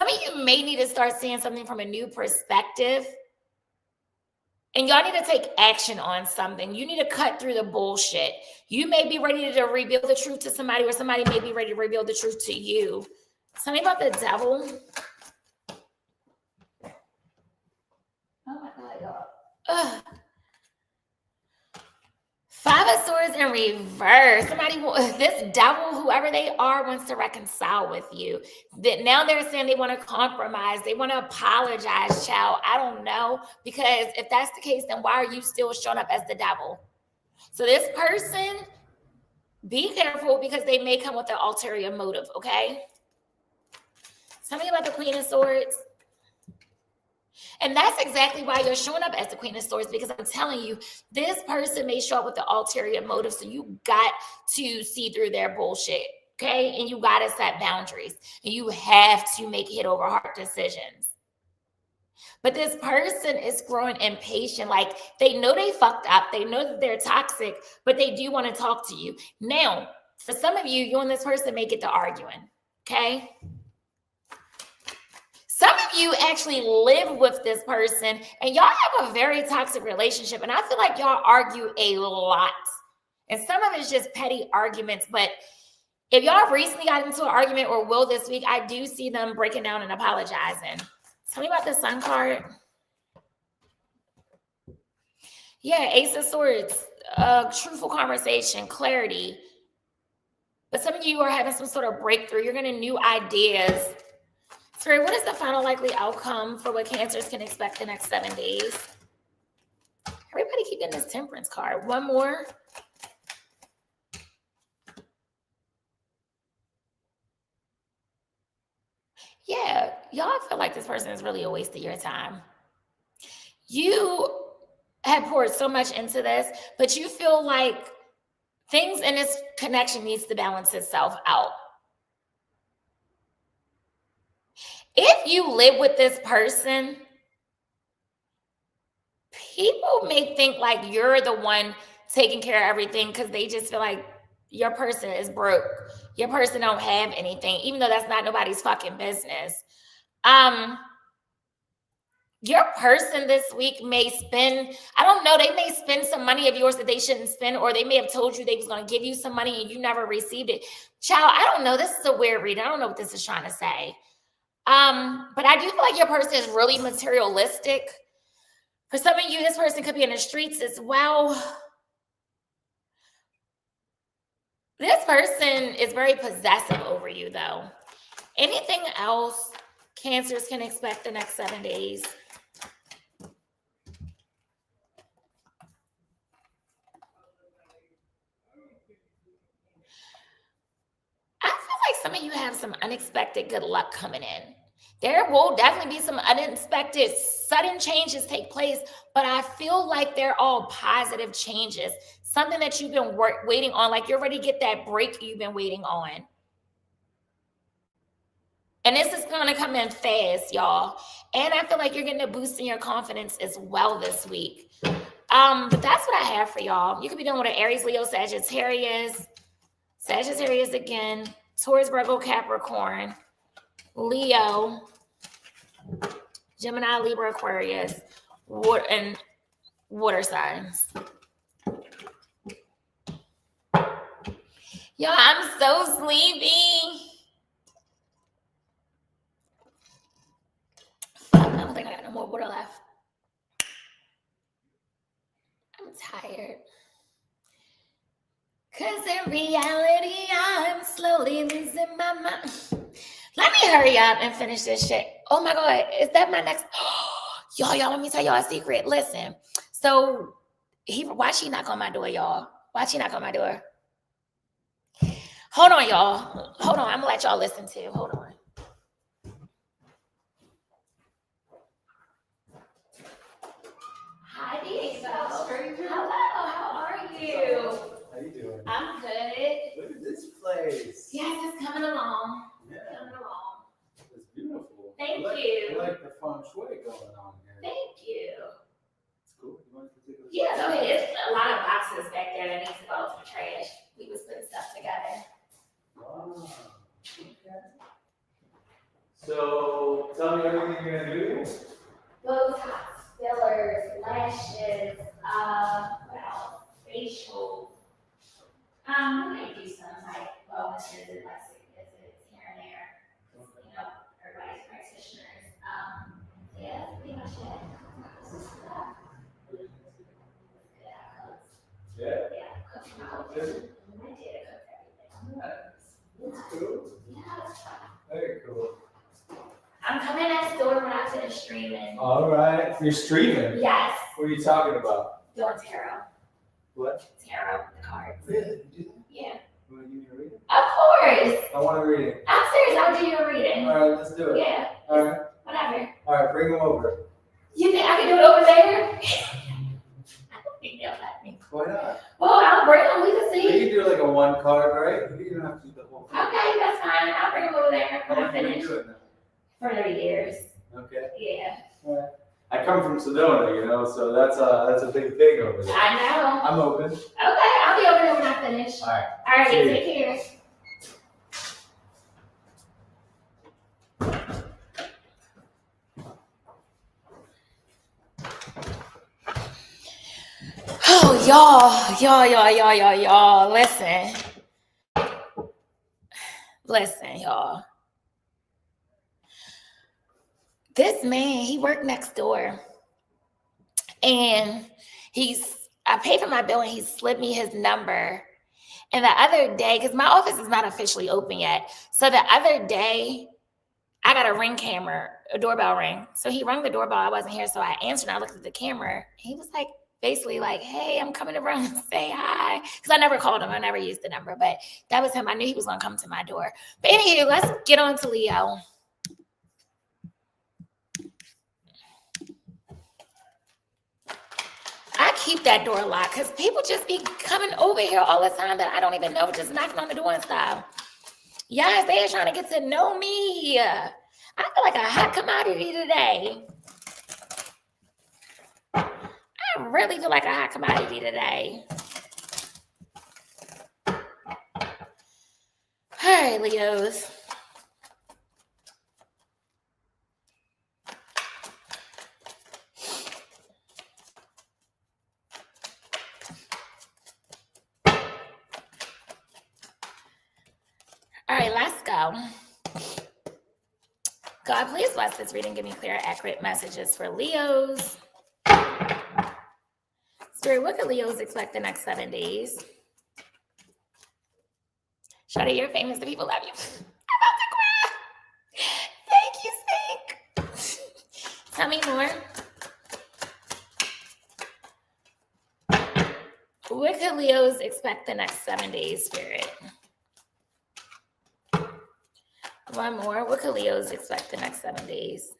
of you may need to start seeing something from a new perspective. And y'all need to take action on something. You need to cut through the bullshit. You may be ready to reveal the truth to somebody, or somebody may be ready to reveal the truth to you. Tell me about the Devil. Oh my God, y'all. 5 of Swords in reverse. This devil, whoever they are, wants to reconcile with you. Now they're saying they want to compromise. They want to apologize, child. I don't know. Because if that's the case, then why are you still showing up as the devil? So this person, be careful, because they may come with an ulterior motive, okay? Tell me about the Queen of Swords. And that's exactly why you're showing up as the Queen of Swords, because I'm telling you, this person may show up with the ulterior motive. So you got to see through their bullshit. Okay. And you got to set boundaries, and you have to make head over heart decisions. But this person is growing impatient. Like, they know they fucked up. They know that they're toxic, but they do want to talk to you. Now, for some of you, you and this person may get to arguing. Okay. Some of you actually live with this person, and y'all have a very toxic relationship. And I feel like y'all argue a lot. And some of it's just petty arguments. But if y'all recently got into an argument or will this week, I do see them breaking down and apologizing. Tell me about the Sun card. Yeah, Ace of Swords, truthful conversation, clarity. But some of you are having some sort of breakthrough. You're getting new ideas. Spirit, what is the final likely outcome for what Cancers can expect the next 7 days? Everybody keep getting this Temperance card. One more. Yeah, y'all feel like this person is really a waste of your time. You have poured so much into this, but you feel like things in this connection needs to balance itself out. If you live with this person, people may think like you're the one taking care of everything because they just feel like your person is broke. Your person don't have anything, even though that's not nobody's fucking business. Your person this week may spend, I don't know, they may spend some money of yours that they shouldn't spend, or they may have told you they was going to give you some money and you never received it. Child, I don't know. This is a weird read. I don't know what this is trying to say. But I do feel like your person is really materialistic. For some of you, this person could be in the streets as well. This person is very possessive over you, though. Anything else Cancers can expect the next 7 days? I feel like some of you have some unexpected good luck coming in. There will definitely be some unexpected sudden changes take place, but I feel like they're all positive changes. Something that you've been waiting on, like you're ready to get that break you've been waiting on. And this is going to come in fast, y'all. And I feel like you're getting a boost in your confidence as well this week. But that's what I have for y'all. You could be dealing with an Aries, Leo, Sagittarius again, Taurus, Virgo, Capricorn, Leo, Gemini, Libra, Aquarius, and water signs. Y'all, I'm so sleepy. I don't think I got no more water left. I'm tired. Because in reality, I'm slowly losing my mind. Let me hurry up and finish this shit. Oh my God, is that my next? Y'all, let me tell y'all a secret. Listen, so watch he knock on my door, y'all. Watch he knock on my door. Hold on, y'all. Hold on, I'm gonna let y'all listen to. Hold on. Hi, Diego. Hello, how are you? How you doing? I'm good. Look at this place. Yes, it's coming along. Yeah. Coming along. It's beautiful. Thank I you. like the feng shui going on here. Thank you. It's cool. You want to take a look? Yeah, no, there's a lot of boxes back there that need to go to the trash. We was putting stuff together. Wow. Okay. So, tell me everything you're gonna do. Botox, fillers, lashes, what else? Facial. We might do some like bonuses and like sick visits here and there. You know, everybody's practitioners. Yeah, that's pretty much it. Yeah. Yeah, cook my whole thing. I did cook everything. That's cool. Yeah. Very cool. I'm coming next door when I finish streaming. All right. You're streaming? Yes. What are you talking about? Doing tarot. What? Tarot, the cards. Really? You do that? Yeah. You want to give me a reading? Of course. I want to read it. I'm serious. I'll do you a reading. All right, let's do it. Yeah. All right. Whatever. All right, bring them over. You think I can do it over there? I don't think they'll let me. Why not? Well, I'll bring them. We can You see. can do like a one card, right? You don't have to do the whole thing. Okay, that's fine. I'll bring them over there How when I long have you been finish. doing that? For 30 years. Okay. Yeah. Alright. I come from Sedona, so that's a big thing over there. I know. I'm open. Okay, I'll be over there when I finish. All right. All right, See you. take care. Oh, y'all. Listen, y'all. This man, he worked next door. And I paid for my bill and he slipped me his number. And the other day, because my office is not officially open yet. So the other day, I got a doorbell ring. So he rang the doorbell. I wasn't here. So I answered and I looked at the camera. He was like, basically like, hey, I'm coming around to say hi. Because I never called him. I never used the number. But that was him. I knew he was going to come to my door. But anywho, let's get on to Leo. I keep that door locked because people just be coming over here all the time that I don't even know, just knocking on the door and stuff. Yes, they are trying to get to know me. I feel like a hot commodity today. I really feel like a hot commodity today. All right, Leos. All right, let's go. God, please bless this reading. Give me clear, accurate messages for Leos. Spirit, what can Leos expect the next 7 days? Shawty, you're famous. The people love you. I'm about to cry. Thank you, Stink. Tell me more. What can Leos expect the next 7 days, Spirit? One more. What can Leos expect the next 7 days?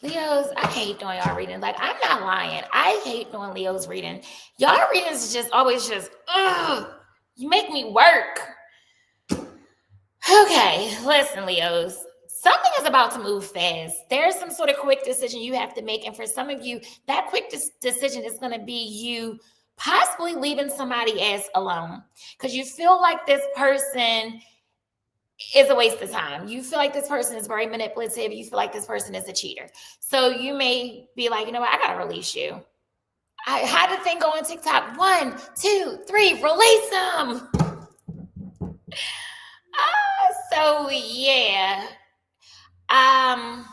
Leos, I hate doing y'all reading. Like, I'm not lying. I hate doing Leos reading. Y'all readings is just always just, you make me work. Okay, listen, Leos. Something is about to move fast. There's some sort of quick decision you have to make. And for some of you, that quick decision is going to be you possibly leaving somebody else alone because you feel like this person is a waste of time. You feel like this person is very manipulative. You feel like this person is a cheater. So you may be like, you know what? I got to release you. I had the thing go on TikTok. 1, 2, 3, release them. So yeah. I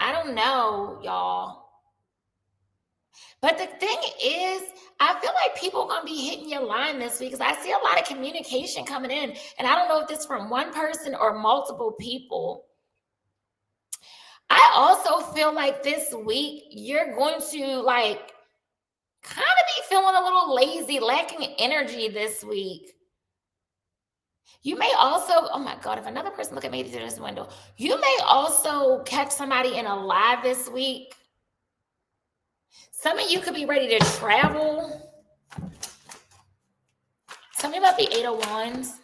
don't know, y'all. But the thing is, I feel like people are going to be hitting your line this week because I see a lot of communication coming in. And I don't know if this is from one person or multiple people. I also feel like this week you're going to like kind of be feeling a little lazy, lacking energy this week. You may also, oh my God, if another person look at me through this window, you may also catch somebody in a live this week. Some of you could be ready to travel. Tell me about the 8 of Wands.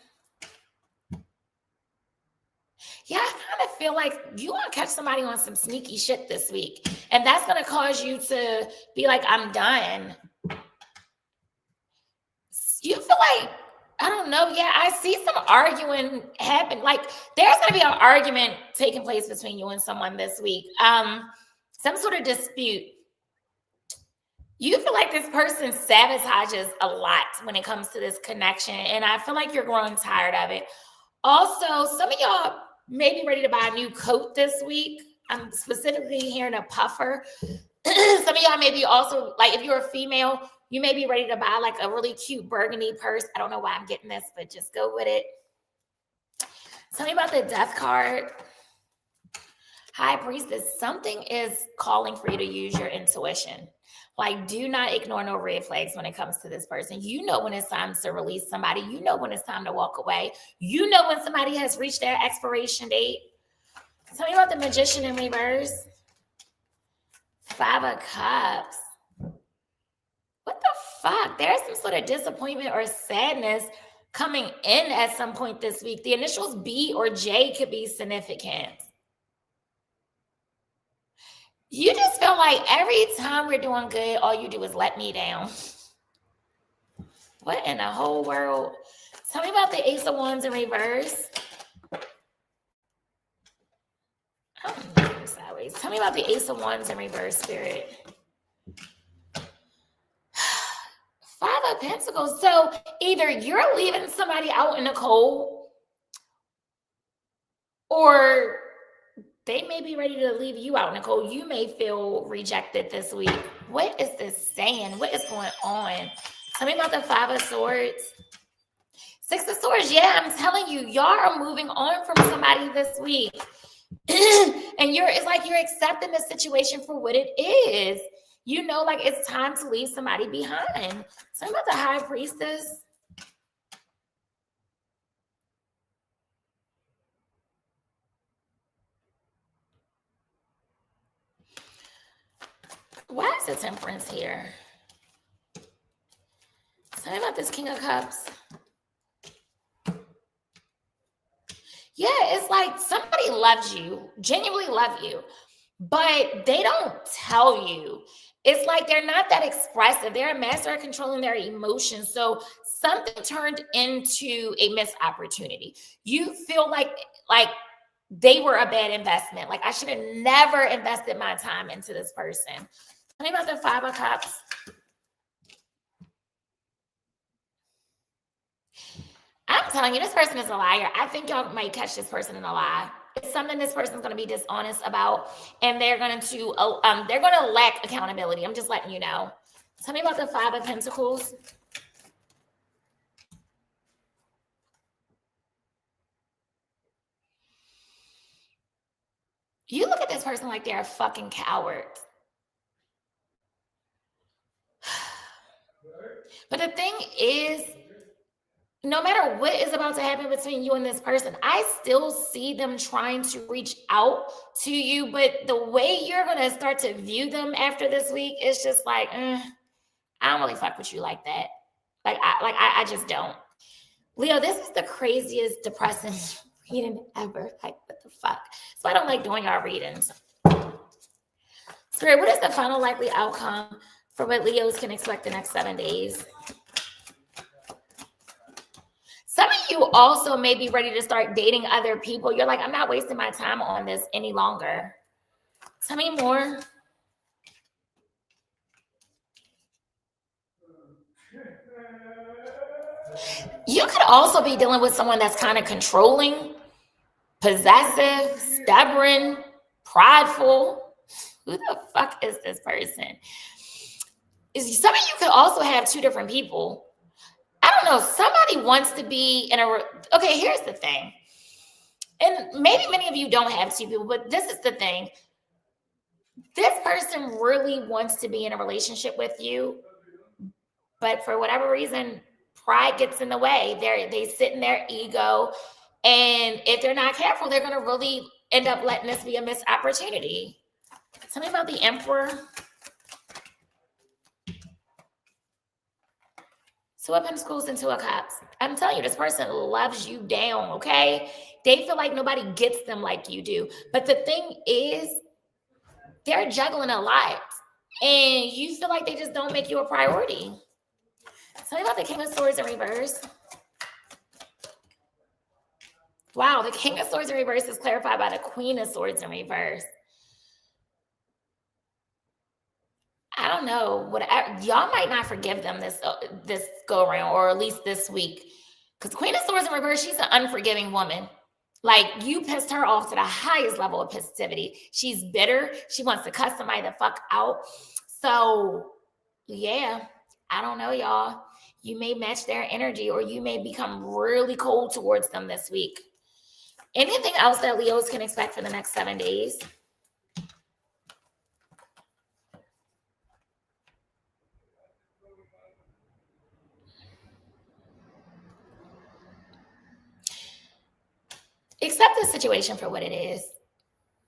Yeah, I kind of feel like you want to catch somebody on some sneaky shit this week. And that's going to cause you to be like, I'm done. You feel like, I don't know. Yeah, I see some arguing happen. Like there's going to be an argument taking place between you and someone this week. Some sort of dispute. You feel like this person sabotages a lot when it comes to this connection. And I feel like you're growing tired of it. Also, some of y'all may be ready to buy a new coat this week. I'm specifically hearing a puffer. Some of y'all may be also, like if you're a female, you may be ready to buy like a really cute burgundy purse. I don't know why I'm getting this, but just go with it. Tell me about the Death card. High Priestess, something is calling for you to use your intuition. Like, do not ignore no red flags when it comes to this person. You know when it's time to release somebody. You know when it's time to walk away. You know when somebody has reached their expiration date. Tell me about the Magician in reverse. 5 of Cups. What the fuck? There's some sort of disappointment or sadness coming in at some point this week. The initials B or J could be significant. You just feel like every time we're doing good, all you do is let me down. What in the whole world? Tell me about the Ace of Wands in reverse. I'm sideways. Tell me about the Ace of Wands in reverse, Spirit. 5 of Pentacles. So either you're leaving somebody out in the cold, or they may be ready to leave you out in the cold. You may feel rejected this week. What is this saying? What is going on? Tell me about the 5 of Swords. 6 of Swords. Yeah, I'm telling you, y'all are moving on from somebody this week. And it's like you're accepting the situation for what it is. You know, like it's time to leave somebody behind. Tell me about the High Priestess. Why is the Temperance here? Tell me about this King of Cups. Yeah, it's like somebody loves you, genuinely love you, but they don't tell you. It's like they're not that expressive. They're a master at controlling their emotions. So something turned into a missed opportunity. You feel like they were a bad investment. Like I should have never invested my time into this person. Tell me about the 5 of Cups. I'm telling you, this person is a liar. I think y'all might catch this person in a lie. It's something this person's going to be dishonest about, and they're going to lack accountability. I'm just letting you know. Tell me about the 5 of Pentacles. You look at this person like they're a fucking coward. But the thing is, no matter what is about to happen between you and this person, I still see them trying to reach out to you. But the way you're going to start to view them after this week is just like, I don't really fuck with you like that. I just don't. Leo, this is the craziest, depressing reading ever. Like, what the fuck? So I don't like doing our readings. Spirit, what is the final likely outcome for what Leos can expect the next 7 days? Some of you also may be ready to start dating other people. You're like, I'm not wasting my time on this any longer. Tell me more. You could also be dealing with someone that's kind of controlling, possessive, stubborn, prideful. Who the fuck is this person? Some of you could also have 2 different people. I don't know. Somebody wants to be in a... Okay, here's the thing. And maybe many of you don't have 2 people, but this is the thing. This person really wants to be in a relationship with you, but for whatever reason, pride gets in the way. They sit in their ego, and if they're not careful, they're going to really end up letting this be a missed opportunity. Tell me about the Emperor. 2 of Pentacles and 2 of Cups. I'm telling you, this person loves you down, okay? They feel like nobody gets them like you do. But the thing is, they're juggling a lot, and you feel like they just don't make you a priority. Tell me about the King of Swords in reverse. Wow, the King of Swords in reverse is clarified by the Queen of Swords in reverse. I don't know. Y'all might not forgive them this go around, or at least this week. Because Queen of Swords in reverse, she's an unforgiving woman. Like, you pissed her off to the highest level of positivity. She's bitter. She wants to cuss somebody the fuck out. So, yeah, I don't know, y'all. You may match their energy, or you may become really cold towards them this week. Anything else that Leos can expect for the next 7 days? Accept the situation for what it is.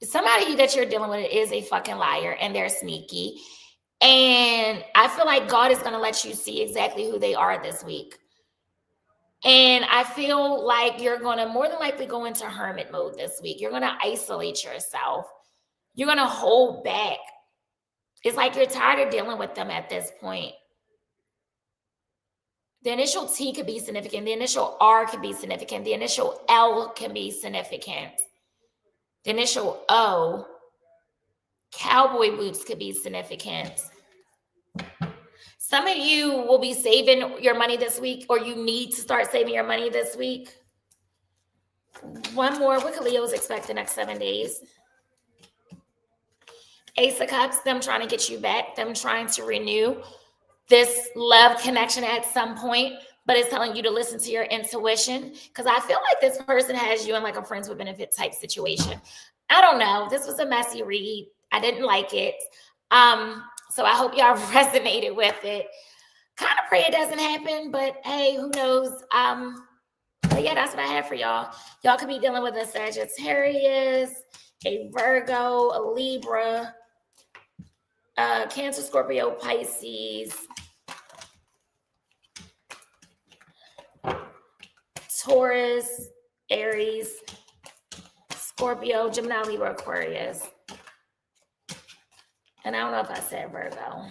somebody that you're dealing with is a fucking liar and they're sneaky. And I feel like God is going to let you see exactly who they are this week. And I feel like you're going to more than likely go into hermit mode this week. You're going to isolate yourself. You're going to hold back. It's like you're tired of dealing with them at this point. The initial T could be significant. The initial R could be significant. The initial L can be significant. The initial O, cowboy boots, could be significant. Some of you will be saving your money this week, or you need to start saving your money this week. One more. What can Leos expect the next 7 days? Ace of Cups, them trying to get you back, them trying to renew this love connection at some point, but it's telling you to listen to your intuition, because I feel like this person has you in like a friends with benefit type situation. I don't know. This was a messy read. I didn't like it. So I hope y'all resonated with it. Kind of pray it doesn't happen, but hey, who knows? But yeah, that's what I have for y'all. Y'all could be dealing with a Sagittarius, a Virgo, a Libra, Cancer, Scorpio, Pisces, Taurus, Aries, Scorpio, Gemini, Libra, Aquarius. And I don't know if I said Virgo.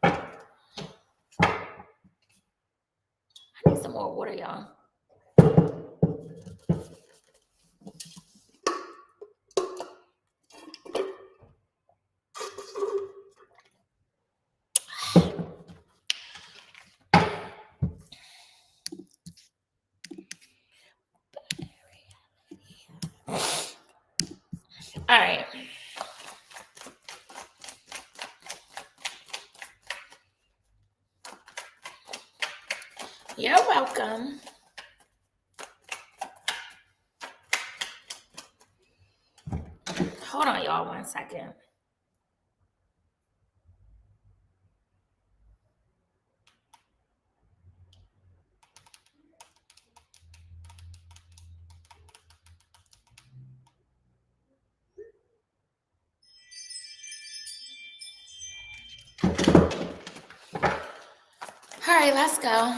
I need some more water, y'all. All right. You're welcome. Hold on, y'all, 1 second. All right, let's go.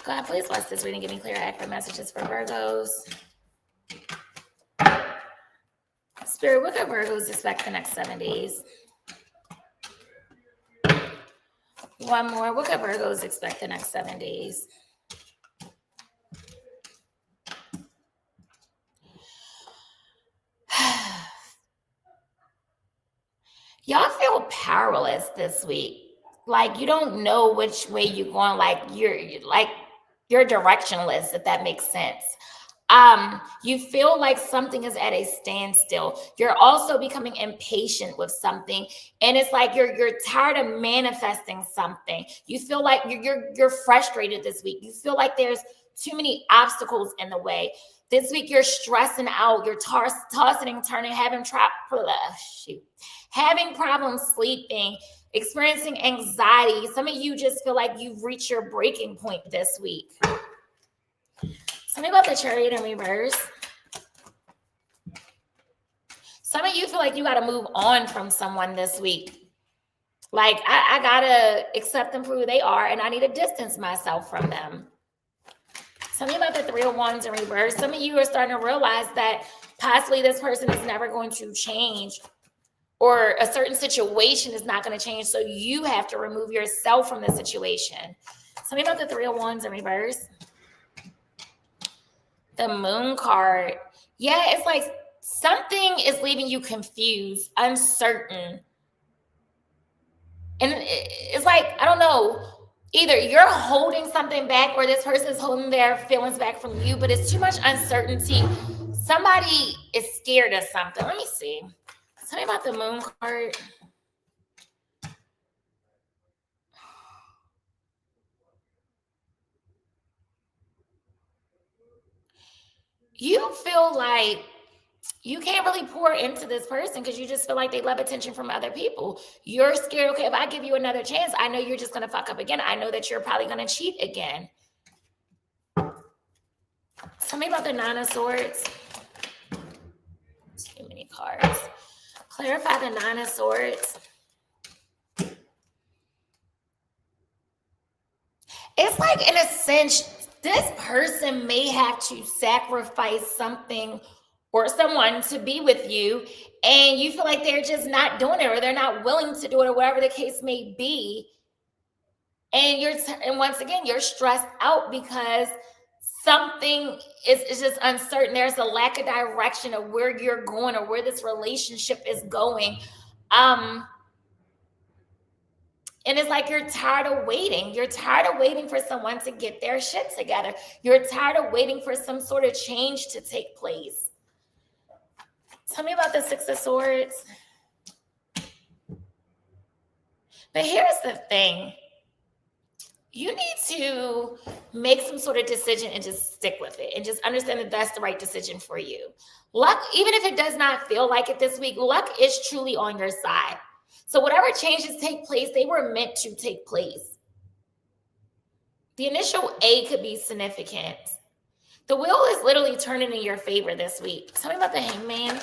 God, please bless this reading. Give me clear, accurate messages for Virgos. Spirit, what can Virgos expect the next 7 days? One more. What can Virgos expect the next 7 days? Y'all feel powerless this week. Like you don't know which way you're going. Like you're directionless, if that makes sense. You feel like something is at a standstill. You're also becoming impatient with something, and it's like you're tired of manifesting something. You feel like you're frustrated this week. You feel like there's too many obstacles in the way. This week you're stressing out. You're tossing and turning, having problems sleeping, experiencing anxiety. Some of you just feel like you've reached your breaking point this week. Something about the Chariot in reverse. Some of you feel like you got to move on from someone this week. Like, I got to accept them for who they are, and I need to distance myself from them. Something about the Three of Wands in reverse. Some of you are starting to realize that possibly this person is never going to change, or a certain situation is not going to change, so you have to remove yourself from the situation. Something about the Three of Wands in reverse. The Moon card. Yeah, it's like something is leaving you confused, uncertain. And it's like, I don't know, either you're holding something back or this person is holding their feelings back from you, but it's too much uncertainty. Somebody is scared of something. Let me see. Tell me about the Moon card. You feel like you can't really pour into this person because you just feel like they love attention from other people. You're scared, okay, if I give you another chance, I know you're just going to fuck up again. I know that you're probably going to cheat again. Tell me about the Nine of Swords. Too many cards. Clarify the Nine of Swords. It's like, in a sense, this person may have to sacrifice something or someone to be with you, and you feel like they're just not doing it, or they're not willing to do it, or whatever the case may be. And and once again, you're stressed out because something is just uncertain. There's a lack of direction of where you're going or where this relationship is going. And it's like you're tired of waiting. You're tired of waiting for someone to get their shit together. You're tired of waiting for some sort of change to take place. Tell me about the Six of Swords. But here's the thing. You need to make some sort of decision and just stick with it and just understand that that's the right decision for you. Luck, even if it does not feel like it this week, luck is truly on your side. So whatever changes take place, they were meant to take place. The initial A could be significant. The wheel is literally turning in your favor this week. Tell me about the Hangman.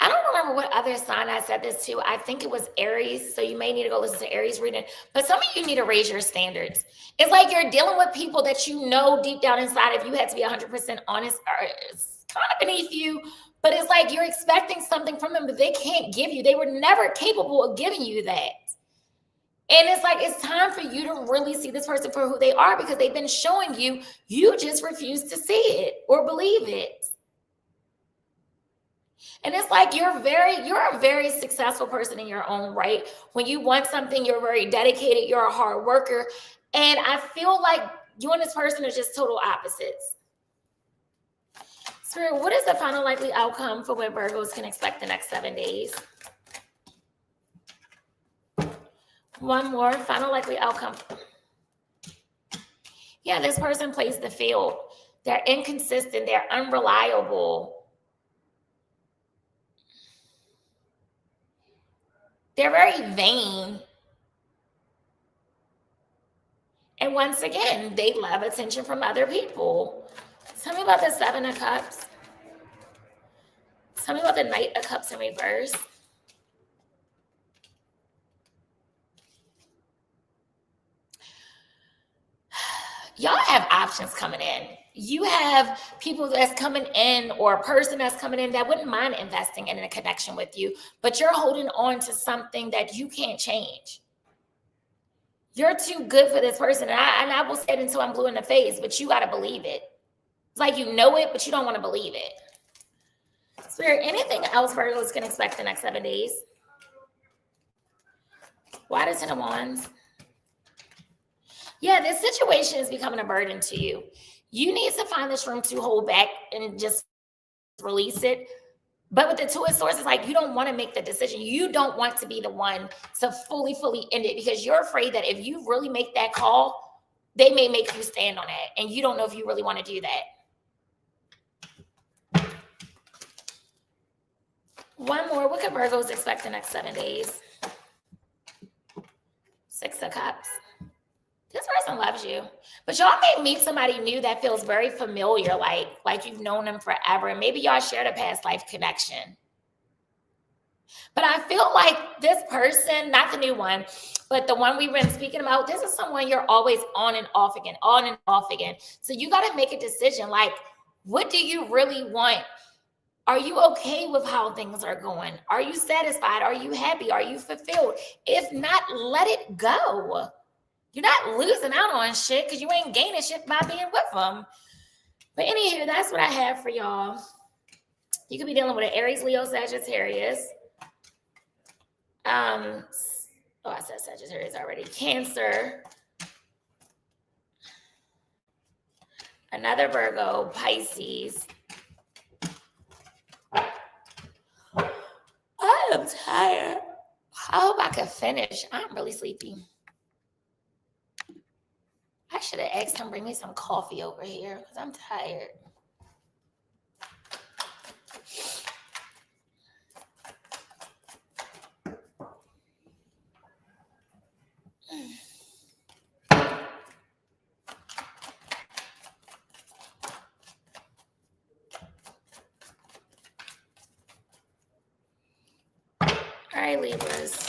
I don't remember what other sign I said this to. I think it was Aries, so you may need to go listen to Aries reading. But some of you need to raise your standards. It's like you're dealing with people that you know deep down inside, if you had to be 100% honest, it's kind of beneath you. But it's like you're expecting something from them that they can't give you. They were never capable of giving you that. And it's like it's time for you to really see this person for who they are, because they've been showing you, you just refuse to see it or believe it. And it's like you're a very successful person in your own right. When you want something, you're very dedicated, you're a hard worker. And I feel like you and this person are just total opposites. Spirit, what is the final likely outcome for what Virgos can expect the next 7 days? One more, final likely outcome. Yeah, this person plays the field. They're inconsistent, they're unreliable. They're very vain. And once again, they love attention from other people. Tell me about the Seven of Cups. Tell me about the Knight of Cups in reverse. Y'all have options coming in. You have people that's coming in, or a person that's coming in that wouldn't mind investing in a connection with you, but you're holding on to something that you can't change. You're too good for this person. And I will say it until I'm blue in the face, but you got to believe it. It's like you know it, but you don't want to believe it. Spirit, anything else Virgos can expect the next 7 days? Why the Ten of Wands? Yeah, this situation is becoming a burden to you. You need to find this room to hold back and just release it. But with the Two of Swords, it's like you don't want to make the decision. You don't want to be the one to fully end it, because you're afraid that if you really make that call, they may make you stand on it. And you don't know if you really want to do that. One more. What could Virgos expect the next 7 days? Six of Cups. This person loves you, but y'all may meet somebody new that feels very familiar, like you've known them forever, and maybe y'all shared a past life connection. But I feel like this person, not the new one, but the one we've been speaking about, this is someone you're always on and off again. So you got to make a decision. Like, what do you really want? Are you okay with how things are going? Are you satisfied? Are you happy? Are you fulfilled? If not, let it go. You're not losing out on shit because you ain't gaining shit by being with them. But anywho, that's what I have for y'all. You could be dealing with an Aries, Leo, Sagittarius. I said Sagittarius already. Cancer. Another Virgo, Pisces. I am tired. I hope I can finish. I'm really sleepy. should have asked him bring me some coffee over here because I'm tired. All right, Libras.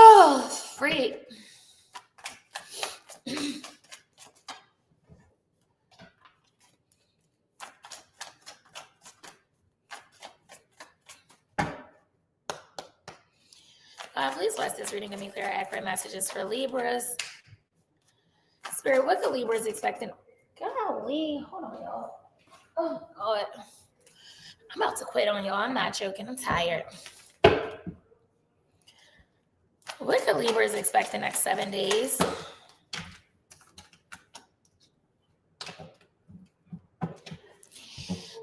Oh, freak. Please bless this reading and me clear accurate messages for Libras. Spirit, what the Libras expecting? Golly, hold on, y'all. Oh, God. I'm about to quit on y'all. I'm not joking. I'm tired. What the Libras expect the next 7 days?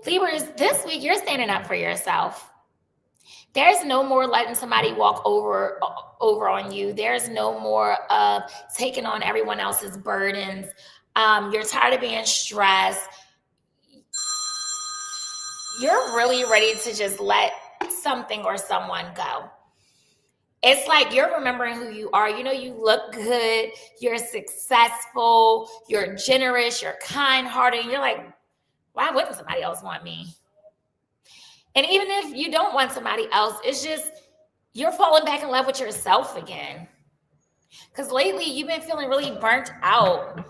Libras, this week you're standing up for yourself. There's no more letting somebody walk over on you. There's no more of taking on everyone else's burdens. You're tired of being stressed. You're really ready to just let something or someone go. It's like you're remembering who you are. You know, you look good. You're successful. You're generous. You're kind-hearted. And you're like, why wouldn't somebody else want me? And even if you don't want somebody else, it's just you're falling back in love with yourself again. Because lately you've been feeling really burnt out.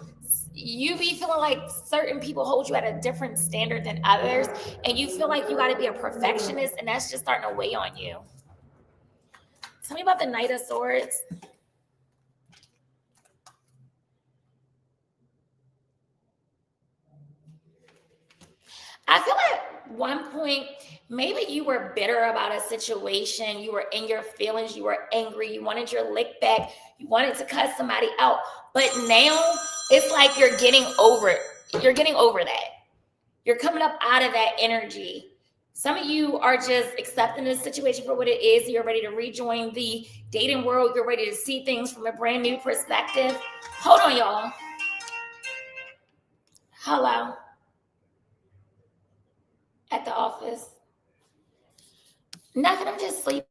You be feeling like certain people hold you at a different standard than others. And you feel like you got to be a perfectionist. And that's just starting to weigh on you. Tell me about the Knight of Swords. I feel like at one point, maybe you were bitter about a situation. You were in your feelings. You were angry. You wanted your lick back. You wanted to cuss somebody out. But now it's like you're getting over it. You're getting over that. You're coming up out of that energy. Some of you are just accepting the situation for what it is. You're ready to rejoin the dating world. You're ready to see things from a brand new perspective. Hold on, y'all. Hello. At the office. Nothing, I'm just sleeping.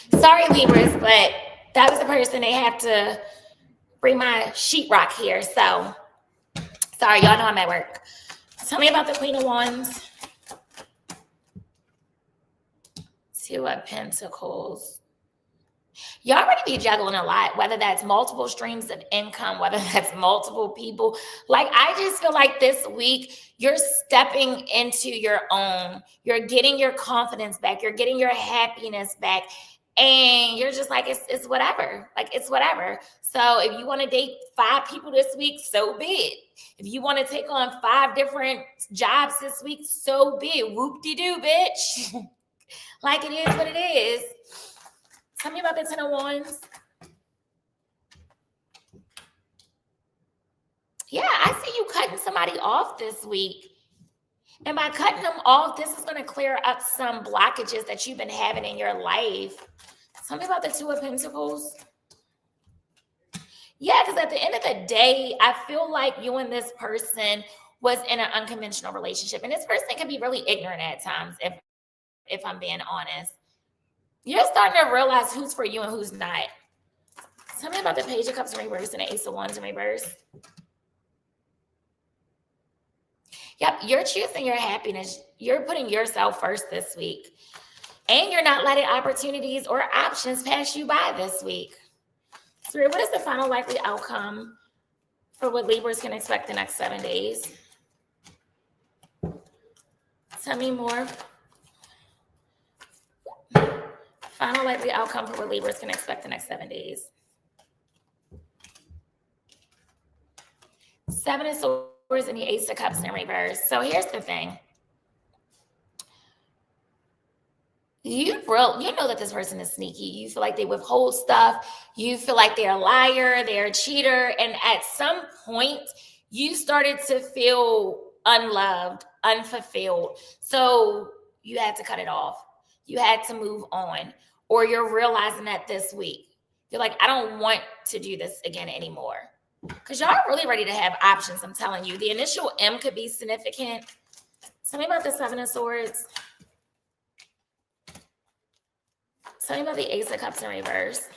Sorry, Libras, but that was the person they have to bring my sheetrock here. So, sorry, y'all know I'm at work. Tell me about the Queen of Wands. Two of Pentacles. Y'all already be juggling a lot, whether that's multiple streams of income, whether that's multiple people. Like, I just feel like this week, you're stepping into your own. You're getting your confidence back. You're getting your happiness back. And you're just like, it's whatever. Like, it's whatever. So if you want to date 5 people this week, so be it. If you want to take on 5 different jobs this week, so be it. Whoop-de-doo, bitch. Like, it is what it is. Tell me about the Ten of Wands. Yeah, I see you cutting somebody off this week. And by cutting them off, this is going to clear up some blockages that you've been having in your life. Tell me about the Two of Pentacles. Yeah, because at the end of the day, I feel like you and this person was in an unconventional relationship. And this person can be really ignorant at times, if I'm being honest. You're starting to realize who's for you and who's not. Tell me about the Page of Cups in reverse and the Ace of Wands in reverse. Yep, you're choosing your happiness. You're putting yourself first this week. And you're not letting opportunities or options pass you by this week. Spirit, what is the final likely outcome for what Libras can expect the next 7 days? Tell me more. Final likely outcome for what Libras can expect the next 7 days. 7 of Swords and the Ace of Cups in reverse. So here's the thing. You know that this person is sneaky. You feel like they withhold stuff. You feel like they're a liar, they're a cheater. And at some point, you started to feel unloved, unfulfilled. So you had to cut it off. You had to move on. Or you're realizing that this week. You're like, I don't want to do this again anymore. Because y'all are really ready to have options, I'm telling you. The initial M could be significant. Tell me about the 7 of Swords. Tell me about the Ace of Cups in reverse.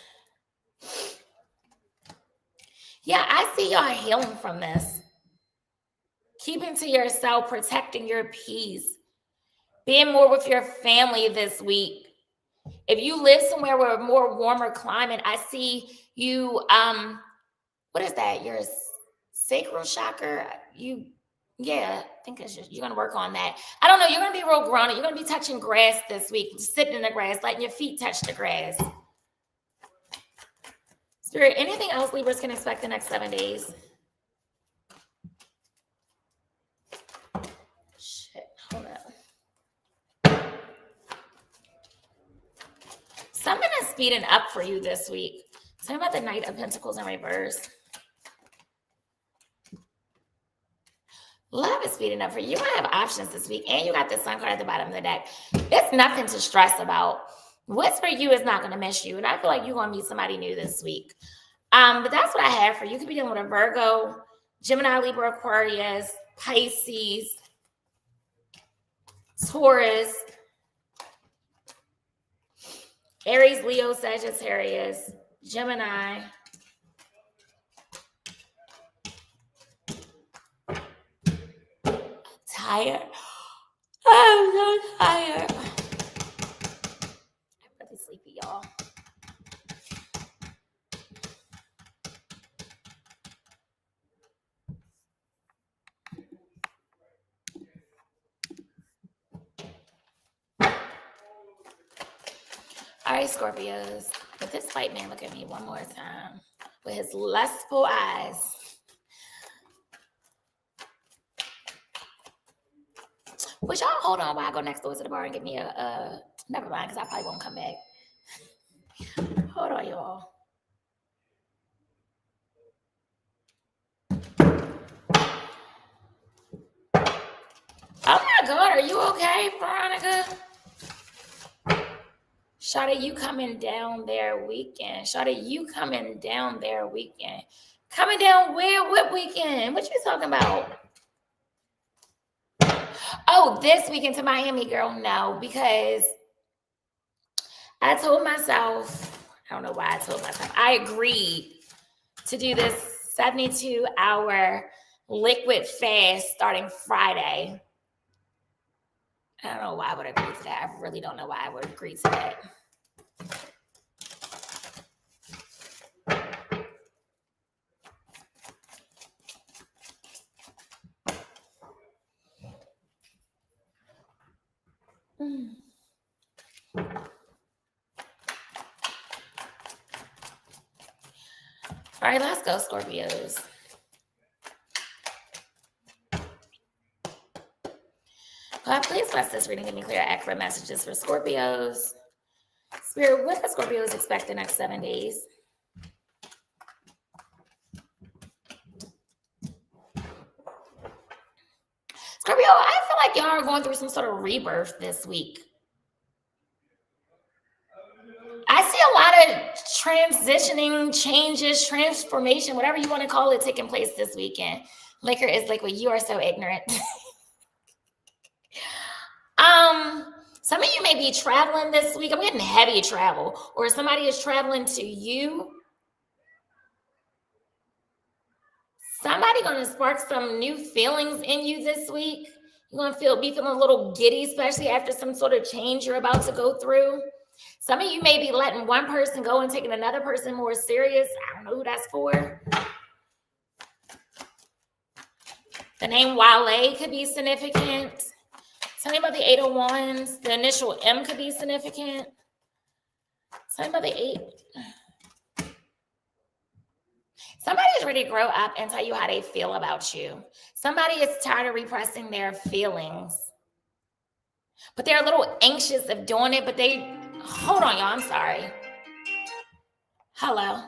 Yeah, I see y'all healing from this. Keeping to yourself, protecting your peace. Being more with your family this week. If you live somewhere with a more warmer climate, I see you, what is that? Your sacral chakra? Yeah, I think you're going to work on that. I don't know. You're going to be real grown. You're going to be touching grass this week, sitting in the grass, letting your feet touch the grass. Spirit, anything else Libras can expect the next 7 days? Shit, hold up. Something is speeding up for you this week. Tell me about the Knight of Pentacles in reverse. Love is speeding up for you. You're going to have options this week. And you got the Sun card at the bottom of the deck. It's nothing to stress about. What's for you is not going to miss you. And I feel like you're going to meet somebody new this week. But that's what I have for you. You could be dealing with a Virgo, Gemini, Libra, Aquarius, Pisces, Taurus, Aries, Leo, Sagittarius, Gemini, tired. I'm so tired. I'm really sleepy, y'all. All right, Scorpios. But this white man look at me one more time with his lustful eyes. Would y'all hold on while I go next door to the bar and get me a never mind, because I probably won't come back. Hold on, y'all. Oh my God, are you okay, Veronica? Shawty, you coming down there weekend. Shawty, you coming down there weekend. Coming down where? What weekend? What you talking about? Oh, this weekend to Miami, girl. No, because I told myself, I don't know why I told myself, I agreed to do this 72-hour liquid fast starting Friday. I don't know why I would agree to that. I really don't know why I would agree to that. All right, let's go, Scorpios. God, please bless this reading. Give me clear, accurate messages for Scorpios. Spirit, what does Scorpios expect the next 7 days? Scorpio, I feel like y'all are going through some sort of rebirth this week. I see a lot of transitioning, changes, transformation, whatever you want to call it, taking place this weekend. Liquor is liquid. You are so ignorant. Some of you may be traveling this week. I'm getting heavy travel, or somebody is traveling to you. Somebody going to spark some new feelings in you this week. You're going to be feeling a little giddy, especially after some sort of change you're about to go through. Some of you may be letting one person go and taking another person more serious. I don't know who that's for. The name BluAlley could be significant. Tell me about the 8 of Wands. The initial M could be significant. Tell me about the 8. Somebody is ready to grow up and tell you how they feel about you. Somebody is tired of repressing their feelings. But they're a little anxious of doing it, but they, hold on, y'all, I'm sorry. Hello.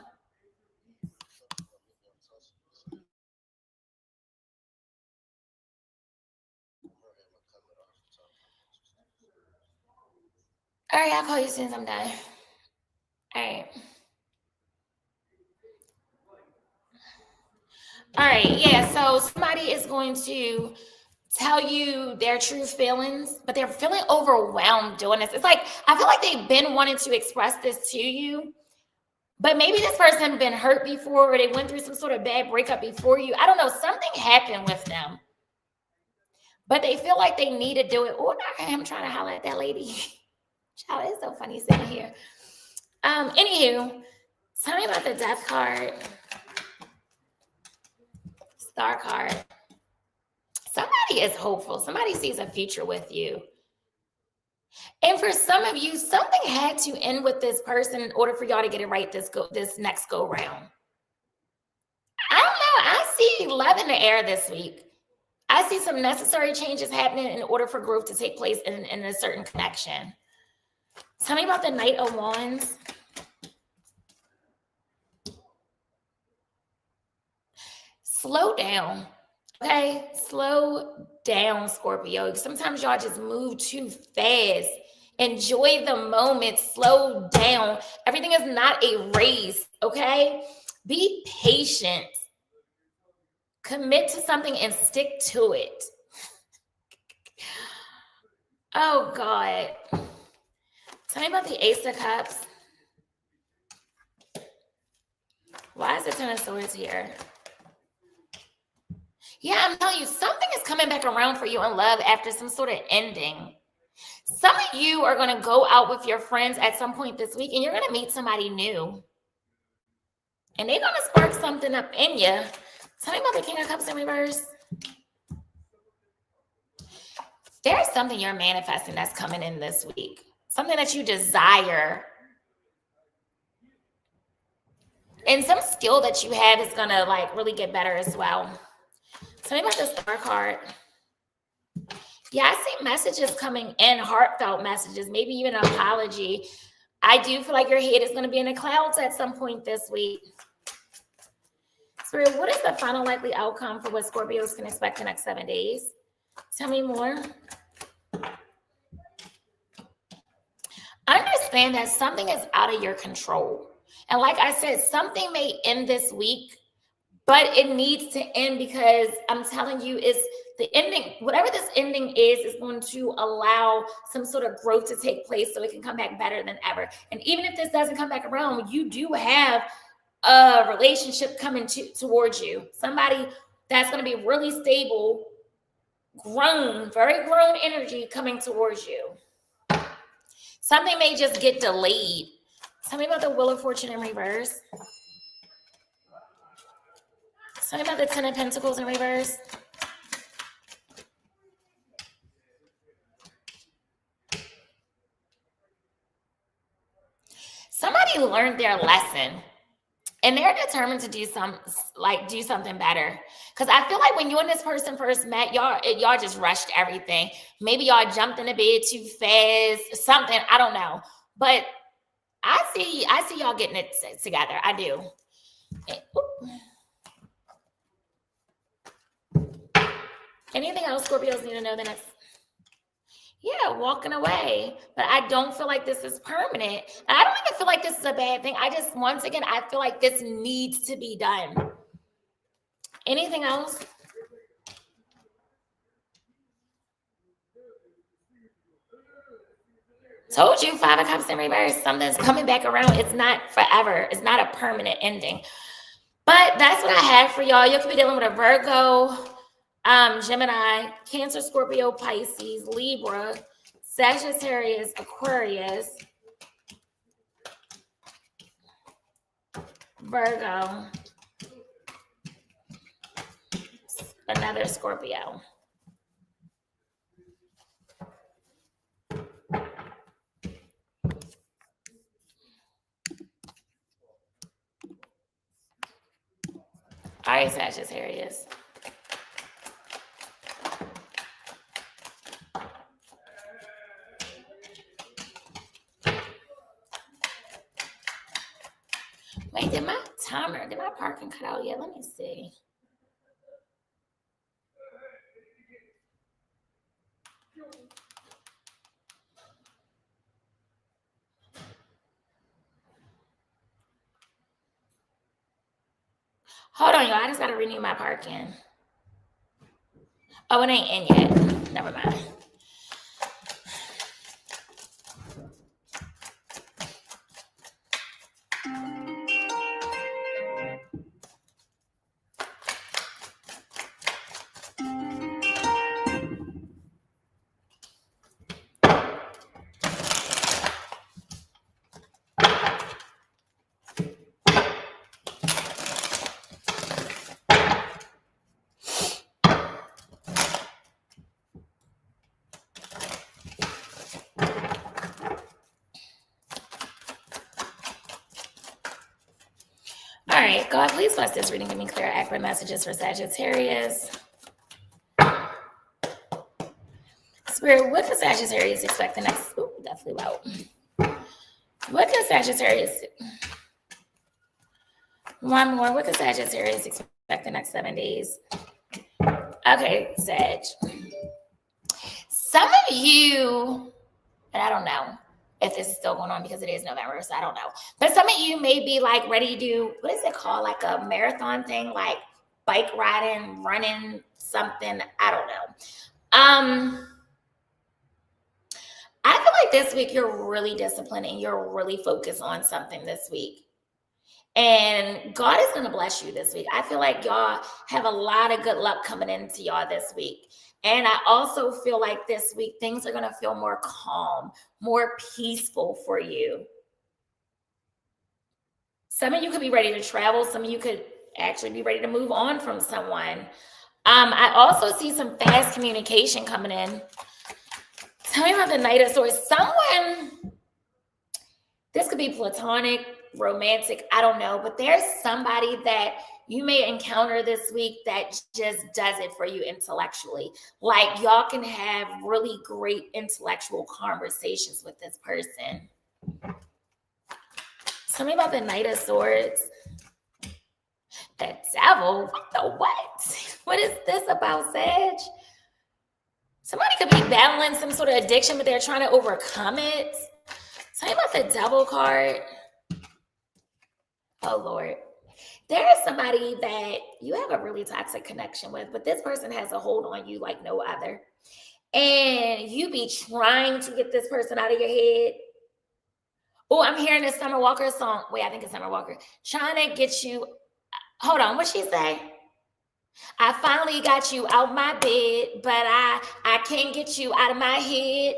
All right, I'll call you as soon as I'm done. All right. All right, yeah, so somebody is going to tell you their true feelings, but they're feeling overwhelmed doing this. It's like, I feel like they've been wanting to express this to you, but maybe this person been hurt before, or they went through some sort of bad breakup before you. I don't know, something happened with them, but they feel like they need to do it. Oh, I am trying to holler at that lady. Child, it's so funny sitting here. Anywho, tell me about the Death card. Star card. Somebody is hopeful. Somebody sees a future with you. And for some of you, something had to end with this person in order for y'all to get it right this next go round. I don't know. I see love in the air this week. I see some necessary changes happening in order for growth to take place in a certain connection. Tell me about the Knight of Wands. Slow down. Okay, slow down, Scorpio. Sometimes y'all just move too fast. Enjoy the moment. Slow down. Everything is not a race, okay? Be patient. Commit to something and stick to it. Oh, God. Tell me about the Ace of Cups. Why is the Ten of Swords here? Yeah, I'm telling you, something is coming back around for you in love after some sort of ending. Some of you are going to go out with your friends at some point this week, and you're going to meet somebody new. And they're going to spark something up in you. Tell me about the King of Cups in reverse. There's something you're manifesting that's coming in this week. Something that you desire. And some skill that you have is going to like really get better as well. Tell me about the Star card. Yeah, I see messages coming in, heartfelt messages, maybe even an apology. I do feel like your head is going to be in the clouds at some point this week. Spirit, what is the final likely outcome for what Scorpios can expect the next 7 days? Tell me more. Understand that something is out of your control. And like I said, something may end this week, but it needs to end because I'm telling you, it's the ending. Whatever this ending is going to allow some sort of growth to take place so it can come back better than ever. And even if this doesn't come back around, you do have a relationship coming towards you. Somebody that's going to be really stable, grown, very grown energy coming towards you. Something may just get delayed. Tell me about the Wheel of Fortune in reverse. Tell me about the Ten of Pentacles in reverse. Somebody learned their lesson and they're determined to do something better. Because I feel like when you and this person first met, y'all just rushed everything. Maybe y'all jumped in the bed too fast, something, I don't know. But I see y'all getting it together. I do. Anything else Scorpios need to know the next? Yeah, walking away. But I don't feel like this is permanent. And I don't even feel like this is a bad thing. Once again, I feel like this needs to be done. Anything else? Told you, 5 of Cups in reverse. Something's coming back around. It's not forever. It's not a permanent ending. But that's what I have for y'all. You could be dealing with a Virgo, Gemini, Cancer, Scorpio, Pisces, Libra, Sagittarius, Aquarius, Virgo, another Scorpio. All right, Sagittarius. Wait, did my parking cut out yet? Let me see. Hold on, y'all. I just got to renew my parking. Oh, it ain't in yet. Never mind. All right, God, please bless this reading. Give me clear, accurate messages for Sagittarius. Spirit, what does Sagittarius expect the next? Ooh, that flew out. What does Sagittarius? One more. What does Sagittarius expect the next 7 days? Okay, Sag. Some of you, and I don't know if this is still going on because it is November, so I don't know. But some of you may be like ready to do, what is it called? Like a marathon thing, like bike riding, running, something. I don't know. I feel like this week you're really disciplined and you're really focused on something this week. And God is going to bless you this week. I feel like y'all have a lot of good luck coming into y'all this week. And I also feel like this week things are going to feel more calm, more peaceful for you. Some of you could be ready to travel. Some of you could actually be ready to move on from someone. I also see some fast communication coming in. Tell me about the Knight of Swords. Someone, this could be platonic, romantic, I don't know, but there's somebody that you may encounter this week that just does it for you intellectually. Like y'all can have really great intellectual conversations with this person. Tell me about the Knight of Swords. The Devil? What the what? What is this about, Sag? Somebody could be battling some sort of addiction, but they're trying to overcome it. Tell me about the Devil card. Oh, Lord. There is somebody that you have a really toxic connection with, but this person has a hold on you like no other. And you be trying to get this person out of your head. Oh, I'm hearing this Summer Walker song. Wait, I think it's Summer Walker. Trying to get you. Hold on. What'd she say? I finally got you out my bed, but I can't get you out of my head.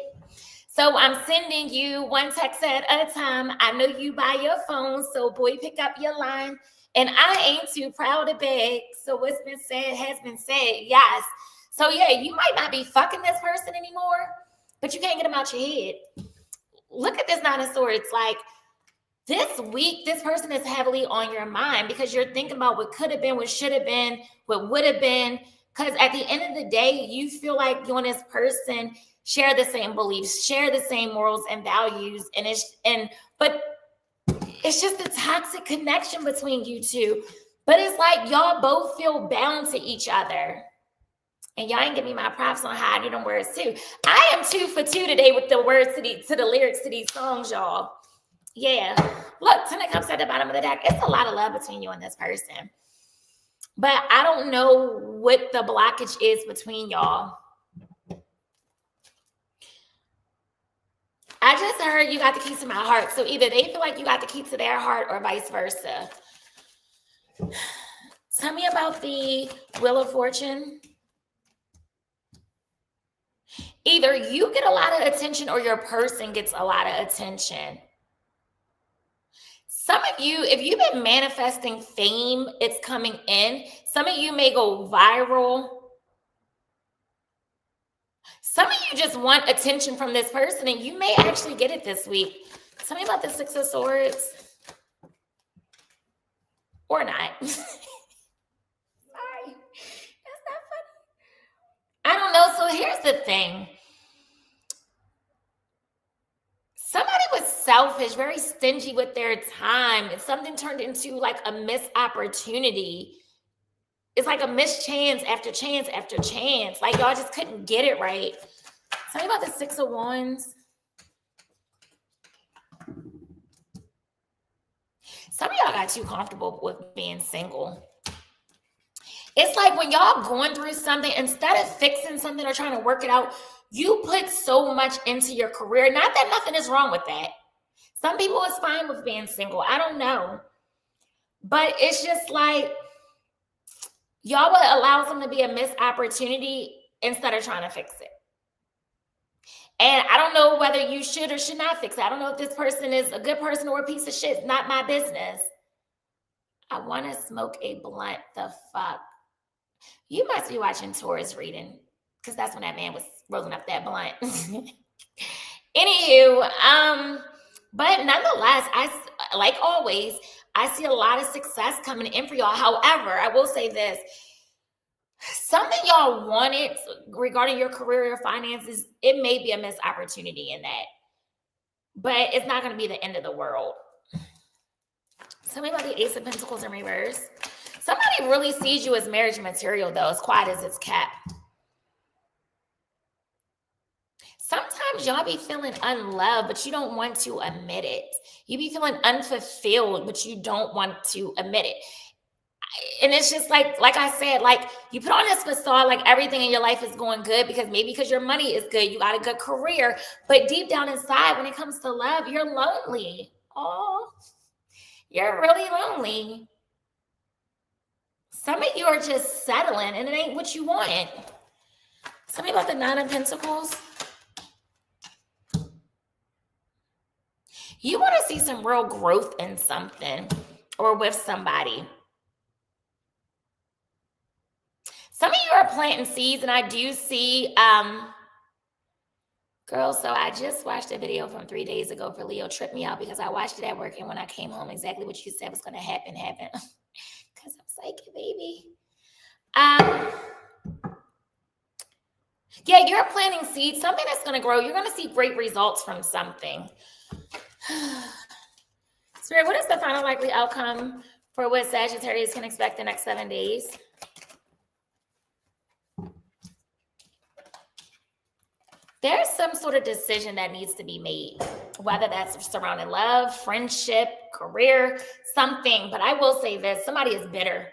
So I'm sending you one text at a time. I know you by your phone, so boy, pick up your line. And I ain't too proud to beg. So what's been said has been said, yes. So yeah, you might not be fucking this person anymore, but you can't get them out your head. Look at this Nine of Swords. Like this week, this person is heavily on your mind because you're thinking about what could have been, what should have been, what would have been. Because at the end of the day, you feel like you and this person share the same beliefs, share the same morals and values. But it's just a toxic connection between you two. But it's like y'all both feel bound to each other. And y'all ain't give me my props on how I do them words too. I am 2 for 2 today with the words to the lyrics to these songs, y'all. Yeah. Look, Ten of Cups at the bottom of the deck. It's a lot of love between you and this person. But I don't know what the blockage is between y'all. I just heard you got the key to my heart. So either they feel like you got the key to their heart or vice versa. Tell me about the Wheel of Fortune. Either you get a lot of attention or your person gets a lot of attention. Some of you, if you've been manifesting fame, it's coming in. Some of you may go viral. Some of you just want attention from this person, and you may actually get it this week. Tell me about the Six of Swords. Or not. the thing. Somebody was selfish, very stingy with their time, and something turned into like a missed opportunity. It's like a missed chance after chance after chance. Like y'all just couldn't get it right. Tell me about the 6 of Wands. Some of y'all got too comfortable with being single. It's like when y'all going through something, instead of fixing something or trying to work it out, you put so much into your career. Not that nothing is wrong with that. Some people is fine with being single. I don't know. But it's just like y'all would allow something to be a missed opportunity instead of trying to fix it. And I don't know whether you should or should not fix it. I don't know if this person is a good person or a piece of shit. It's not my business. I want to smoke a blunt. The fuck? You must be watching Taurus reading, because that's when that man was rolling up that blunt. Anywho, but nonetheless, like always, I see a lot of success coming in for y'all. However, I will say this. Something y'all wanted regarding your career or finances, it may be a missed opportunity in that. But it's not going to be the end of the world. Tell me about the Ace of Pentacles in reverse. Somebody really sees you as marriage material, though, as quiet as it's kept. Sometimes y'all be feeling unloved, but you don't want to admit it. You be feeling unfulfilled, but you don't want to admit it. And it's just like I said, like you put on this facade like everything in your life is going good because your money is good, you got a good career, but deep down inside, when it comes to love, you're lonely. Oh, you're really lonely. Some of you are just settling and it ain't what you want. Tell me about the 9 of Pentacles. You want to see some real growth in something or with somebody. Some of you are planting seeds, and I do see, girl, so I just watched a video from 3 days ago for Leo. Tripped me out because I watched it at work, and when I came home, exactly what you said was going to happen. Because I'm psychic, baby. Yeah, you're planting seeds, something that's going to grow. You're going to see great results from something. Spirit, what is the final likely outcome for what Sagittarius can expect the next 7 days? There's some sort of decision that needs to be made, whether that's surrounding love, friendship, career, something. But I will say this, somebody is bitter.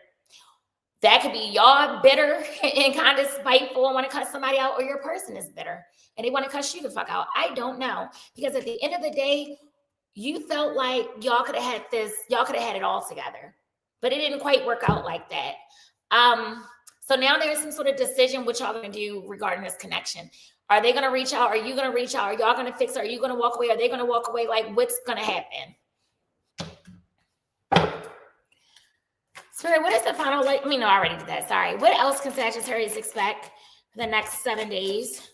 That could be y'all bitter and kind of spiteful and want to cut somebody out, or your person is bitter and they want to cuss you the fuck out. I don't know. Because at the end of the day, you felt like y'all could have had it all together. But it didn't quite work out like that. So now there's some sort of decision what y'all going to do regarding this connection. Are they going to reach out? Are you going to reach out? Are y'all going to fix it? Are you going to walk away? Are they going to walk away? Like, what's going to happen? Spirit, what is the final, I already did that. Sorry. What else can Sagittarius expect for the next 7 days?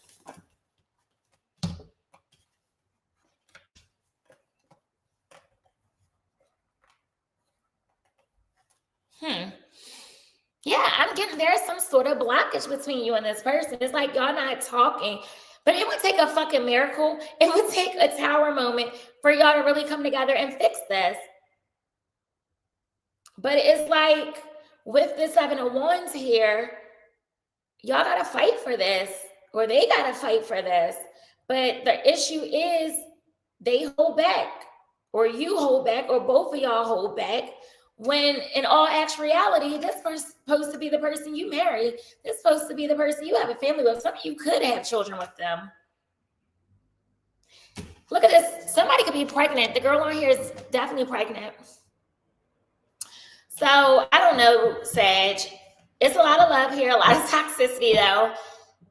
Yeah, I'm getting there's some sort of blockage between you and this person. It's like y'all not talking, but it would take a fucking miracle. It would take a tower moment for y'all to really come together and fix this. But it's like with the 7 of Wands here, y'all got to fight for this, or they got to fight for this. But the issue is they hold back, or you hold back, or both of y'all hold back. When in all actuality, this is supposed to be the person you marry. This is supposed to be the person you have a family with. Some of you could have children with them. Look at this. Somebody could be pregnant. The girl on here is definitely pregnant. So I don't know, Sag. It's a lot of love here, a lot of toxicity though.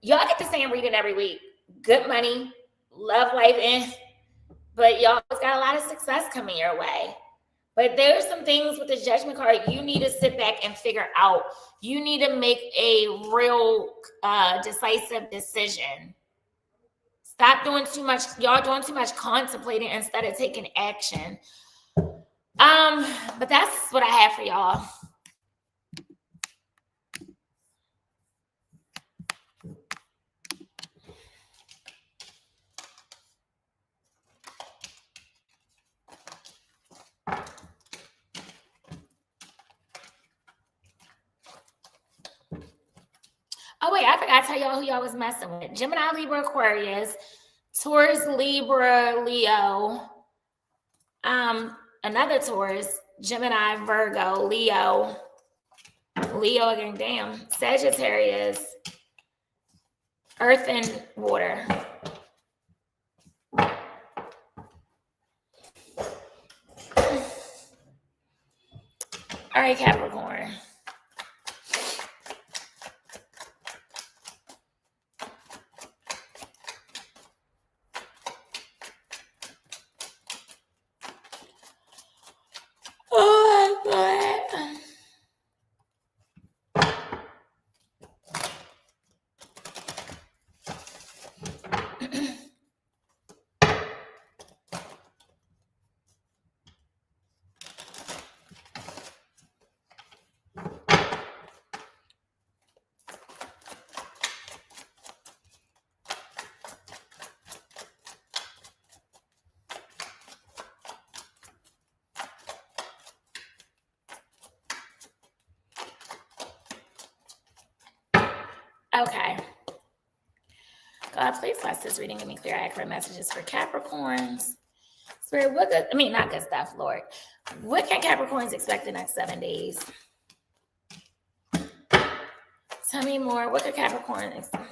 Y'all get the same reading every week. Good money, love life in, but y'all got a lot of success coming your way. But there's some things with the Judgment card you need to sit back and figure out. You need to make a real decisive decision. Stop doing too much. Y'all doing too much contemplating instead of taking action. But that's what I have for y'all. wait, I forgot to tell y'all who y'all was messing with. Gemini, Libra, Aquarius, Taurus, Libra, Leo. Another Taurus, Gemini, Virgo, Leo again, damn, Sagittarius, Earth and Water. All right, Capricorn. Oh, my Okay. God, please bless this reading. Give me clear, accurate messages for Capricorns. Spirit, what good, not good stuff, Lord. What can Capricorns expect the next 7 days? Tell me more. What could Capricorn expect?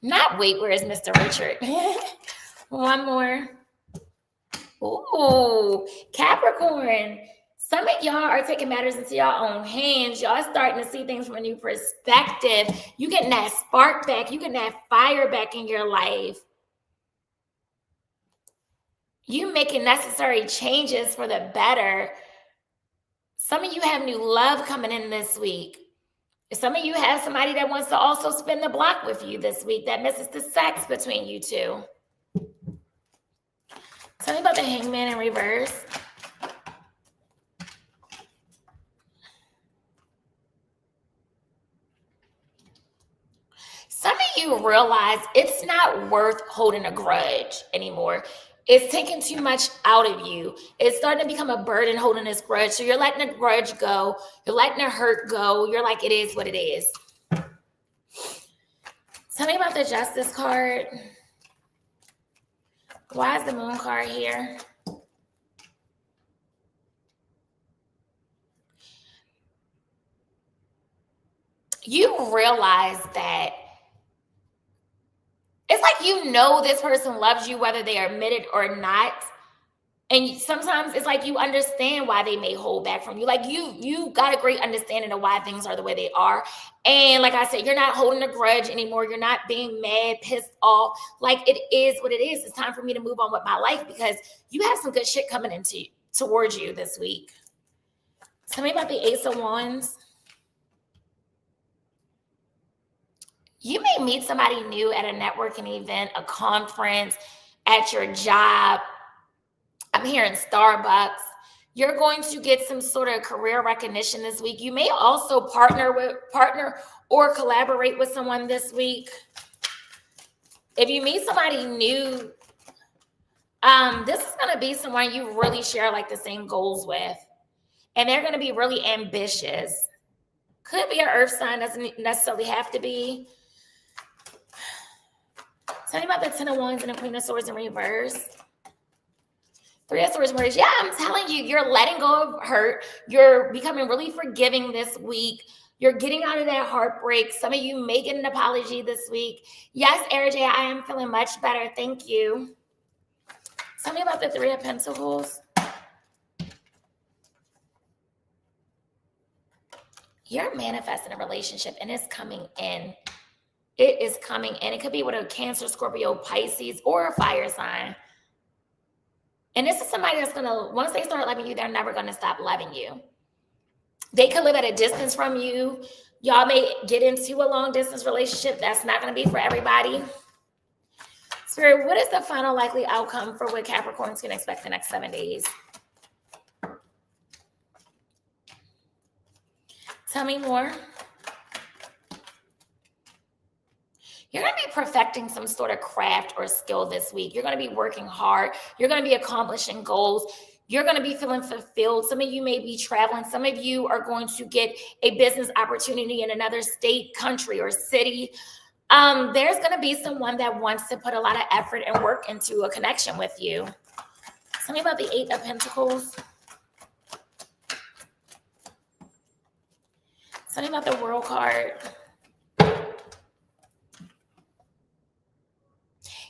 Not wait, where is Mr. Richard? One more. Ooh, Capricorn. Some of y'all are taking matters into your own hands. Y'all starting to see things from a new perspective. You getting that spark back. You getting that fire back in your life. You making necessary changes for the better. Some of you have new love coming in this week. Some of you have somebody that wants to also spin the block with you this week that misses the sex between you two. Tell me about the Hangman in reverse. Some of you realize it's not worth holding a grudge anymore. It's taking too much out of you. It's starting to become a burden holding this grudge. So you're letting the grudge go. You're letting the hurt go. You're like, it is what it is. Tell me about the Justice card. Why is the Moon card here? You realize that it's like you know this person loves you whether they admit it or not. And sometimes it's like you understand why they may hold back from you. Like you got a great understanding of why things are the way they are. And like I said, you're not holding a grudge anymore. You're not being mad, pissed off. Like it is what it is. It's time for me to move on with my life because you have some good shit coming towards you this week. Tell me about the Ace of Wands. You may meet somebody new at a networking event, a conference, at your job. I'm hearing Starbucks. You're going to get some sort of career recognition this week. You may also partner or collaborate with someone this week. If you meet somebody new, this is going to be someone you really share like the same goals with. And they're going to be really ambitious. Could be an earth sign, doesn't necessarily have to be. Tell me about the Ten of Wands and the Queen of Swords in reverse. Three of Swords in reverse. Yeah, I'm telling you, you're letting go of hurt. You're becoming really forgiving this week. You're getting out of that heartbreak. Some of you may get an apology this week. Yes, RJ, I am feeling much better. Thank you. Tell me about the Three of Pentacles. You're manifesting a relationship and it's coming in. It is coming in. It could be with a Cancer, Scorpio, Pisces, or a fire sign. And this is somebody that's going to, once they start loving you, they're never going to stop loving you. They could live at a distance from you. Y'all may get into a long distance relationship. That's not going to be for everybody. Spirit, what is the final likely outcome for what Capricorns can expect the next 7 days? Tell me more. You're going to be perfecting some sort of craft or skill this week. You're going to be working hard. You're going to be accomplishing goals. You're going to be feeling fulfilled. Some of you may be traveling. Some of you are going to get a business opportunity in another state, country, or city. There's going to be someone that wants to put a lot of effort and work into a connection with you. Tell me about the 8 of Pentacles. Tell me about the World card.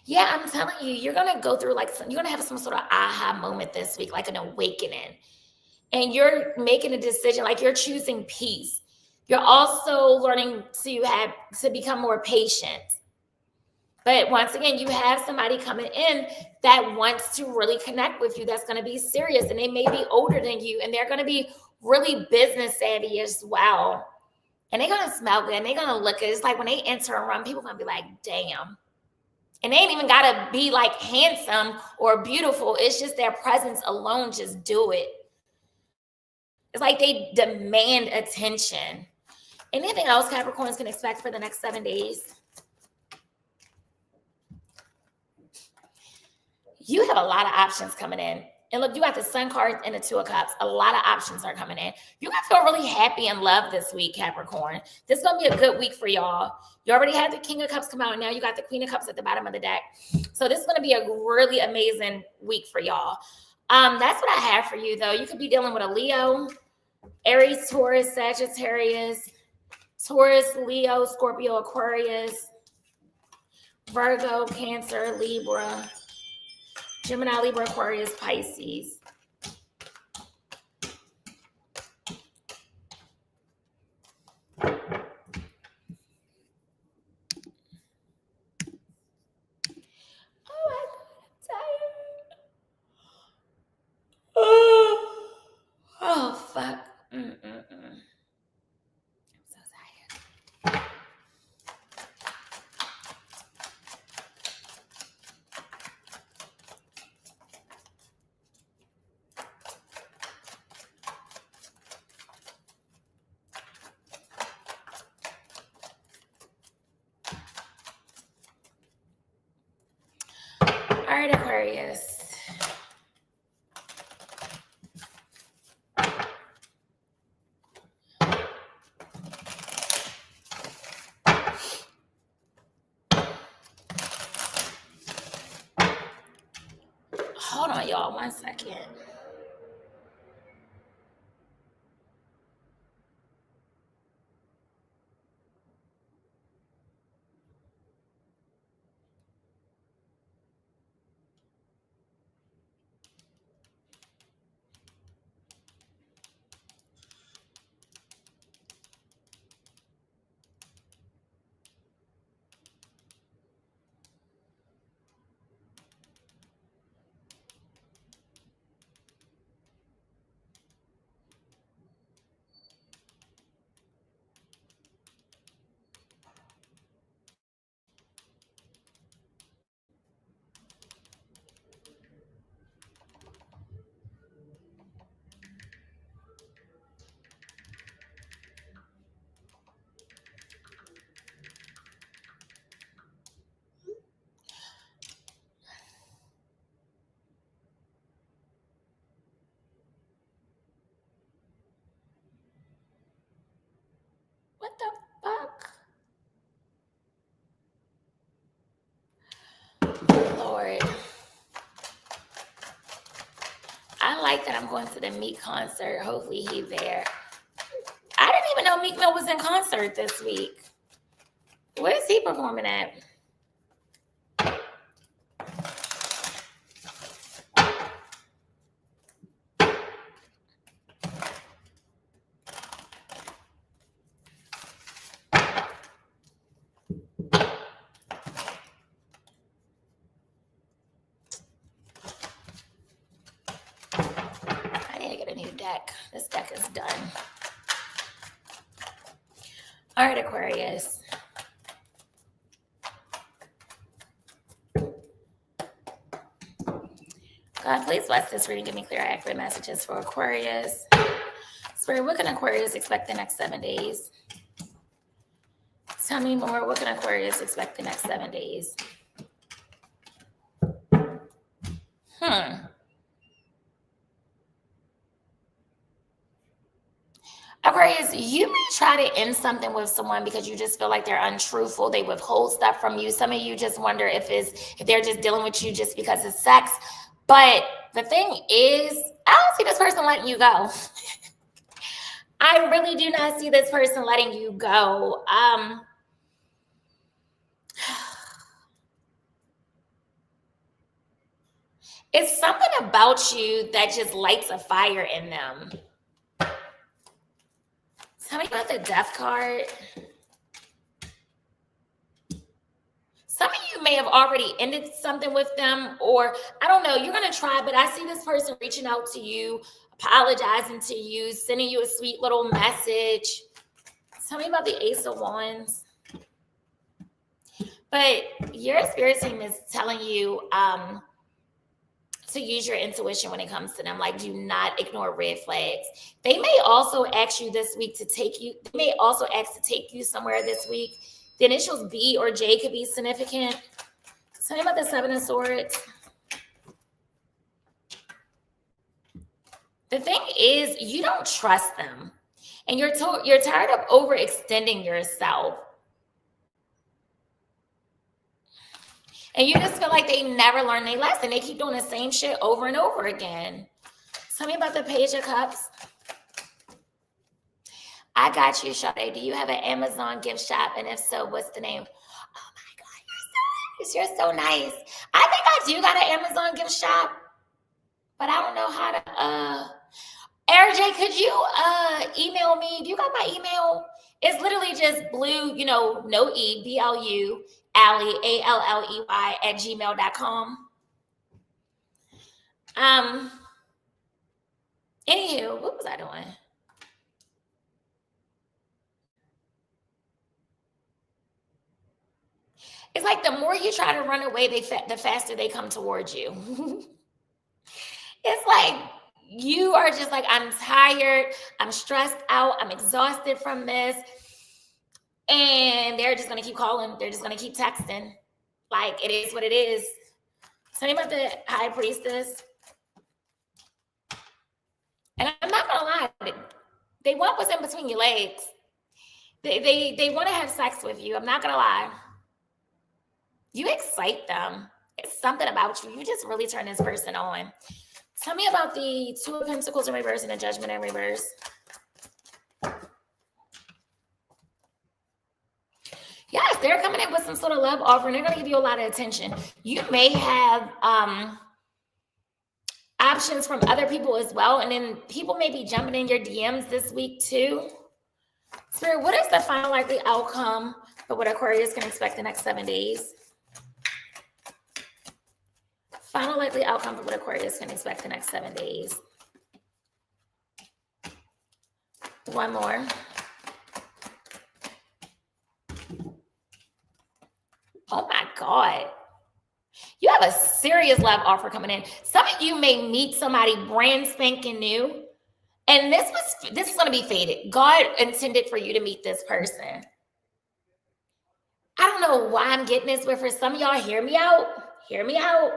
Yeah, I'm telling you, you're going to go through you're going to have some sort of aha moment this week, like an awakening. And you're making a decision, like you're choosing peace. You're also learning to become more patient. But once again, you have somebody coming in that wants to really connect with you, that's going to be serious, and they may be older than you, and they're going to be really business savvy as well. And they're going to smell good, and they're going to look good. It's like when they enter a room, people are going to be like, damn. And they ain't even got to be like handsome or beautiful. It's just their presence alone, just do it. It's like they demand attention. Anything else Capricorns can expect for the next 7 days? You have a lot of options coming in. And look, you got the Sun card and the 2 of Cups. A lot of options are coming in. You're going to feel really happy and loved this week, Capricorn. This is going to be a good week for y'all. You already had the King of Cups come out, and now you got the Queen of Cups at the bottom of the deck. So this is going to be a really amazing week for y'all. That's what I have for you, though. You could be dealing with a Leo, Aries, Taurus, Sagittarius, Taurus, Leo, Scorpio, Aquarius, Virgo, Cancer, Libra, Gemini, Libra, Aquarius, Pisces. Oh, fuck. I'm so tired. All right, Aquarius. Hold on, y'all, 1 second. What the fuck? Lord. I like that I'm going to the Meek concert. Hopefully he's there. I didn't even know Meek Mill was in concert this week. Where is he performing at? I need to get a new deck. This deck is done. All right, Aquarius. God, please bless this reading. Give me clear, accurate messages for Aquarius. Spirit, what can Aquarius expect the next 7 days? Tell me more. What can Aquarius expect the next 7 days? Aquarius, you may try to end something with someone because you just feel like they're untruthful. They withhold stuff from you. Some of you just wonder if they're just dealing with you just because of sex. But the thing is, I don't see this person letting you go. I really do not see this person letting you go. It's something about you that just lights a fire in them. Tell me about the Death card. Some of you may have already ended something with them, or I don't know, you're going to try, but I see this person reaching out to you, apologizing to you, sending you a sweet little message. Tell me about the Ace of Wands. But your spirit team is telling you to use your intuition when it comes to them. Like, do not ignore red flags. They may also ask you this week to take you, they may also ask to take you somewhere this week. The initials B or J could be significant. Tell me about the Seven of Swords. The thing is, you don't trust them. And you're tired of overextending yourself. And you just feel like they never learn their lesson. They keep doing the same shit over and over again. Tell me about the Page of Cups. I got you, Sade. Do you have an Amazon gift shop? And if so, what's the name? Oh my God, you're so nice. I think I do got an Amazon gift shop, but I don't know how to. RJ, could you email me? Do you got my email? It's literally just blue, no E, BLU, Alley, ALLEY @gmail.com. Anywho, what was I doing? It's like the more you try to run away, the faster they come towards you. It's like you are just like, I'm tired, I'm stressed out, I'm exhausted from this. And they're just going to keep calling. They're just going to keep texting. Like, it is what it is. Tell me about the High Priestess. And I'm not going to lie. They want what's in between your legs. They want to have sex with you. I'm not going to lie. You excite them. It's something about you. You just really turn this person on. Tell me about the Two of Pentacles in reverse and the Judgment in reverse. Yes, they're coming in with some sort of love offer, and they're going to give you a lot of attention. You may have options from other people as well, and then people may be jumping in your DMs this week too. Spirit, what is the final likely outcome for what Aquarius can expect the next 7 days? Final likely outcome for what Aquarius can expect the next 7 days. One more. Oh my God. You have a serious love offer coming in. Some of you may meet somebody brand spanking new. And this is going to be fated. God intended for you to meet this person. I don't know why I'm getting this, but for some of y'all, hear me out. Hear me out.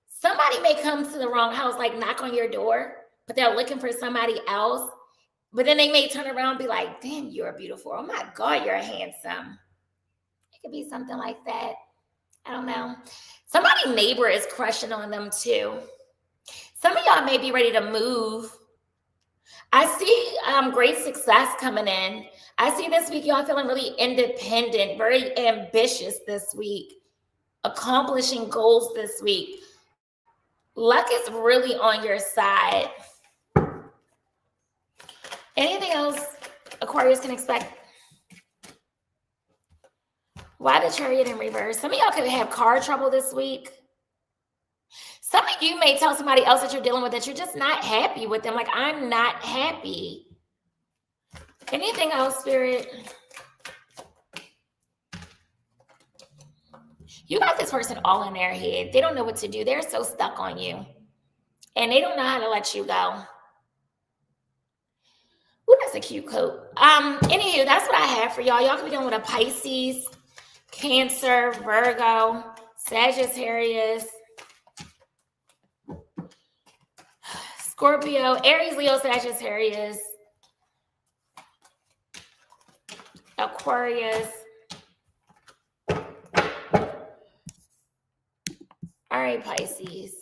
Somebody may come to the wrong house, like knock on your door, but they're looking for somebody else. But then they may turn around and be like, damn, you're beautiful. Oh my God, you're handsome. It could be something like that. I don't know. Somebody's neighbor is crushing on them too. Some of y'all may be ready to move. I see great success coming in. I see this week y'all feeling really independent, very ambitious this week, accomplishing goals this week. Luck is really on your side. Anything else Aquarius can expect? Why the Chariot in reverse? Some of y'all could have car trouble this week. Some of you may tell somebody else that you're dealing with that you're just not happy with them. Like, I'm not happy. Anything else, Spirit? You got this person all in their head. They don't know what to do. They're so stuck on you. And they don't know how to let you go. Ooh, that's a cute coat. Anywho, that's what I have for y'all. Y'all can be dealing with a Pisces, Cancer, Virgo, Sagittarius, Scorpio, Aries, Leo, Sagittarius, Aquarius. All right, Pisces.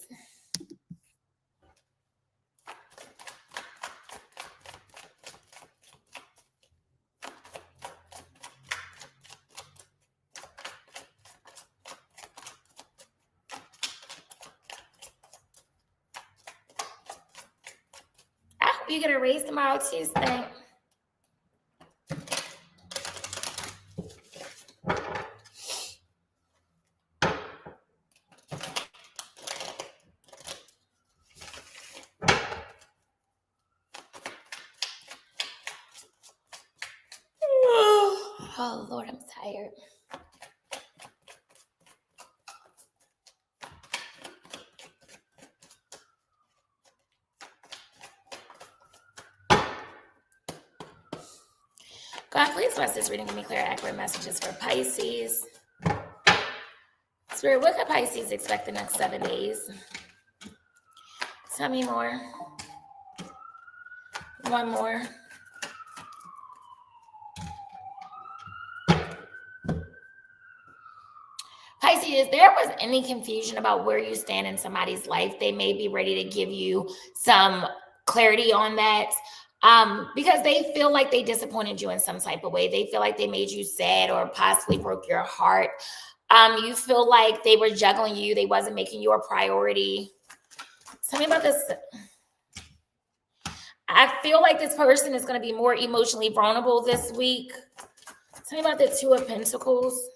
I hope you get a raise tomorrow, Tuesday. Oh, Lord, I'm tired. God, please bless this reading. Give me clear, accurate messages for Pisces. Spirit, what could Pisces expect the next 7 days? Tell me more. One more. Pisces, if there was any confusion about where you stand in somebody's life, they may be ready to give you some clarity on that. Because they feel like they disappointed you in some type of way. They feel like they made you sad or possibly broke your heart. You feel like they were juggling you. They wasn't making you a priority. Tell me about this. I feel like this person is going to be more emotionally vulnerable this week. Tell me about the Two of Pentacles.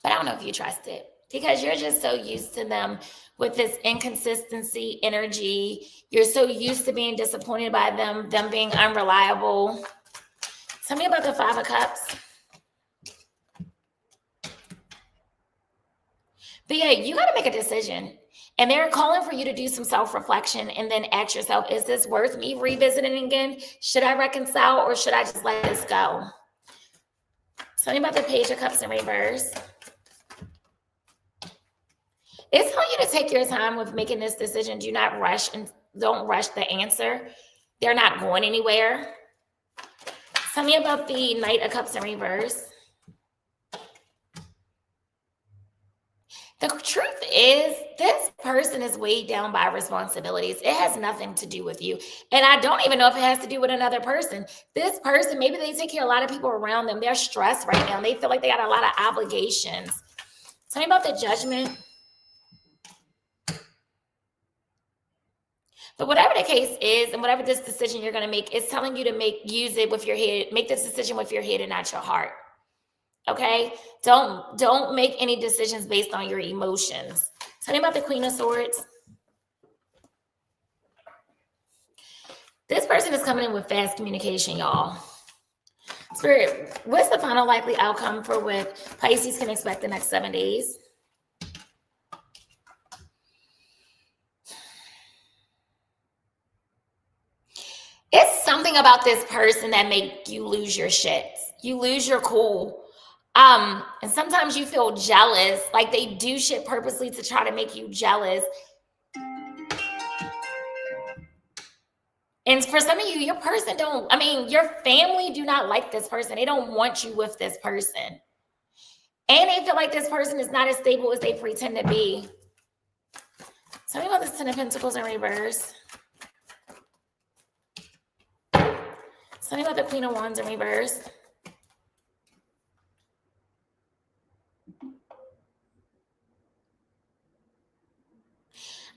But I don't know if you trust it because you're just so used to them with this inconsistency energy. You're so used to being disappointed by them being unreliable. Tell me about the Five of Cups. But yeah, you got to make a decision. And they're calling for you to do some self-reflection and then ask yourself, is this worth me revisiting again? Should I reconcile or should I just let this go? Tell me about the Page of Cups in reverse. It's telling you to take your time with making this decision. Do not rush and don't rush the answer. They're not going anywhere. Tell me about the Knight of Cups in reverse. The truth is, this person is weighed down by responsibilities. It has nothing to do with you. And I don't even know if it has to do with another person. This person, maybe they take care of a lot of people around them. They're stressed right now. They feel like they got a lot of obligations. Tell me about the Judgment. But whatever the case is, and whatever this decision you're going to make, it's telling you to use it with your head. Make this decision with your head and not your heart. Okay? Don't make any decisions based on your emotions. Tell me about the Queen of Swords. This person is coming in with fast communication, y'all. Spirit, what's the final likely outcome for what Pisces can expect the next 7 days? It's something about this person that make you lose your shit. You lose your cool. And sometimes you feel jealous, like they do shit purposely to try to make you jealous. And for some of you, your person your family do not like this person. They don't want you with this person. And they feel like this person is not as stable as they pretend to be. Tell me about this Ten of Pentacles in reverse. Tell me about the Queen of Wands in reverse.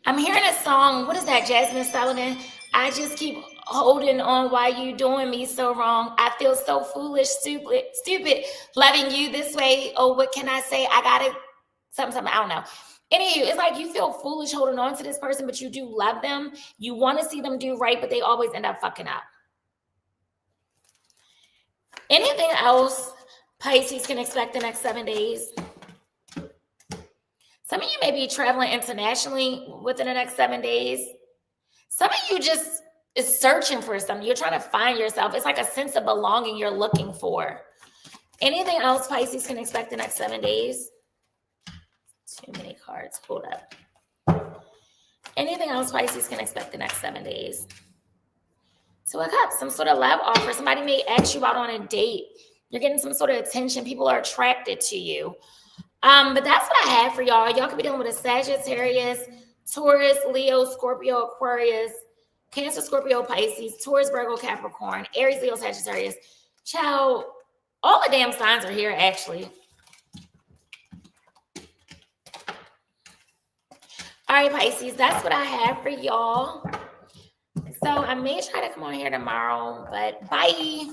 I'm hearing a song. What is that, Jasmine Sullivan? I just keep holding on. Why you doing me so wrong? I feel so foolish, stupid, loving you this way. Oh, what can I say? I got it. Something, I don't know. Anywho, it's like you feel foolish holding on to this person, but you do love them. You want to see them do right, but they always end up fucking up. Anything else Pisces can expect the next 7 days? Some of you may be traveling internationally within the next 7 days. Some of you just is searching for something. You're trying to find yourself. It's like a sense of belonging you're looking for. Anything else Pisces can expect the next 7 days? Too many cards. Hold up. Anything else Pisces can expect the next 7 days? Two of Cups, some sort of love offer. Somebody may ask you out on a date. You're getting some sort of attention. People are attracted to you. But that's what I have for y'all. Y'all could be dealing with a Sagittarius, Taurus, Leo, Scorpio, Aquarius, Cancer, Scorpio, Pisces, Taurus, Virgo, Capricorn, Aries, Leo, Sagittarius. Child, all the damn signs are here, actually. All right, Pisces, that's what I have for y'all. So I may try to come on here tomorrow, but bye.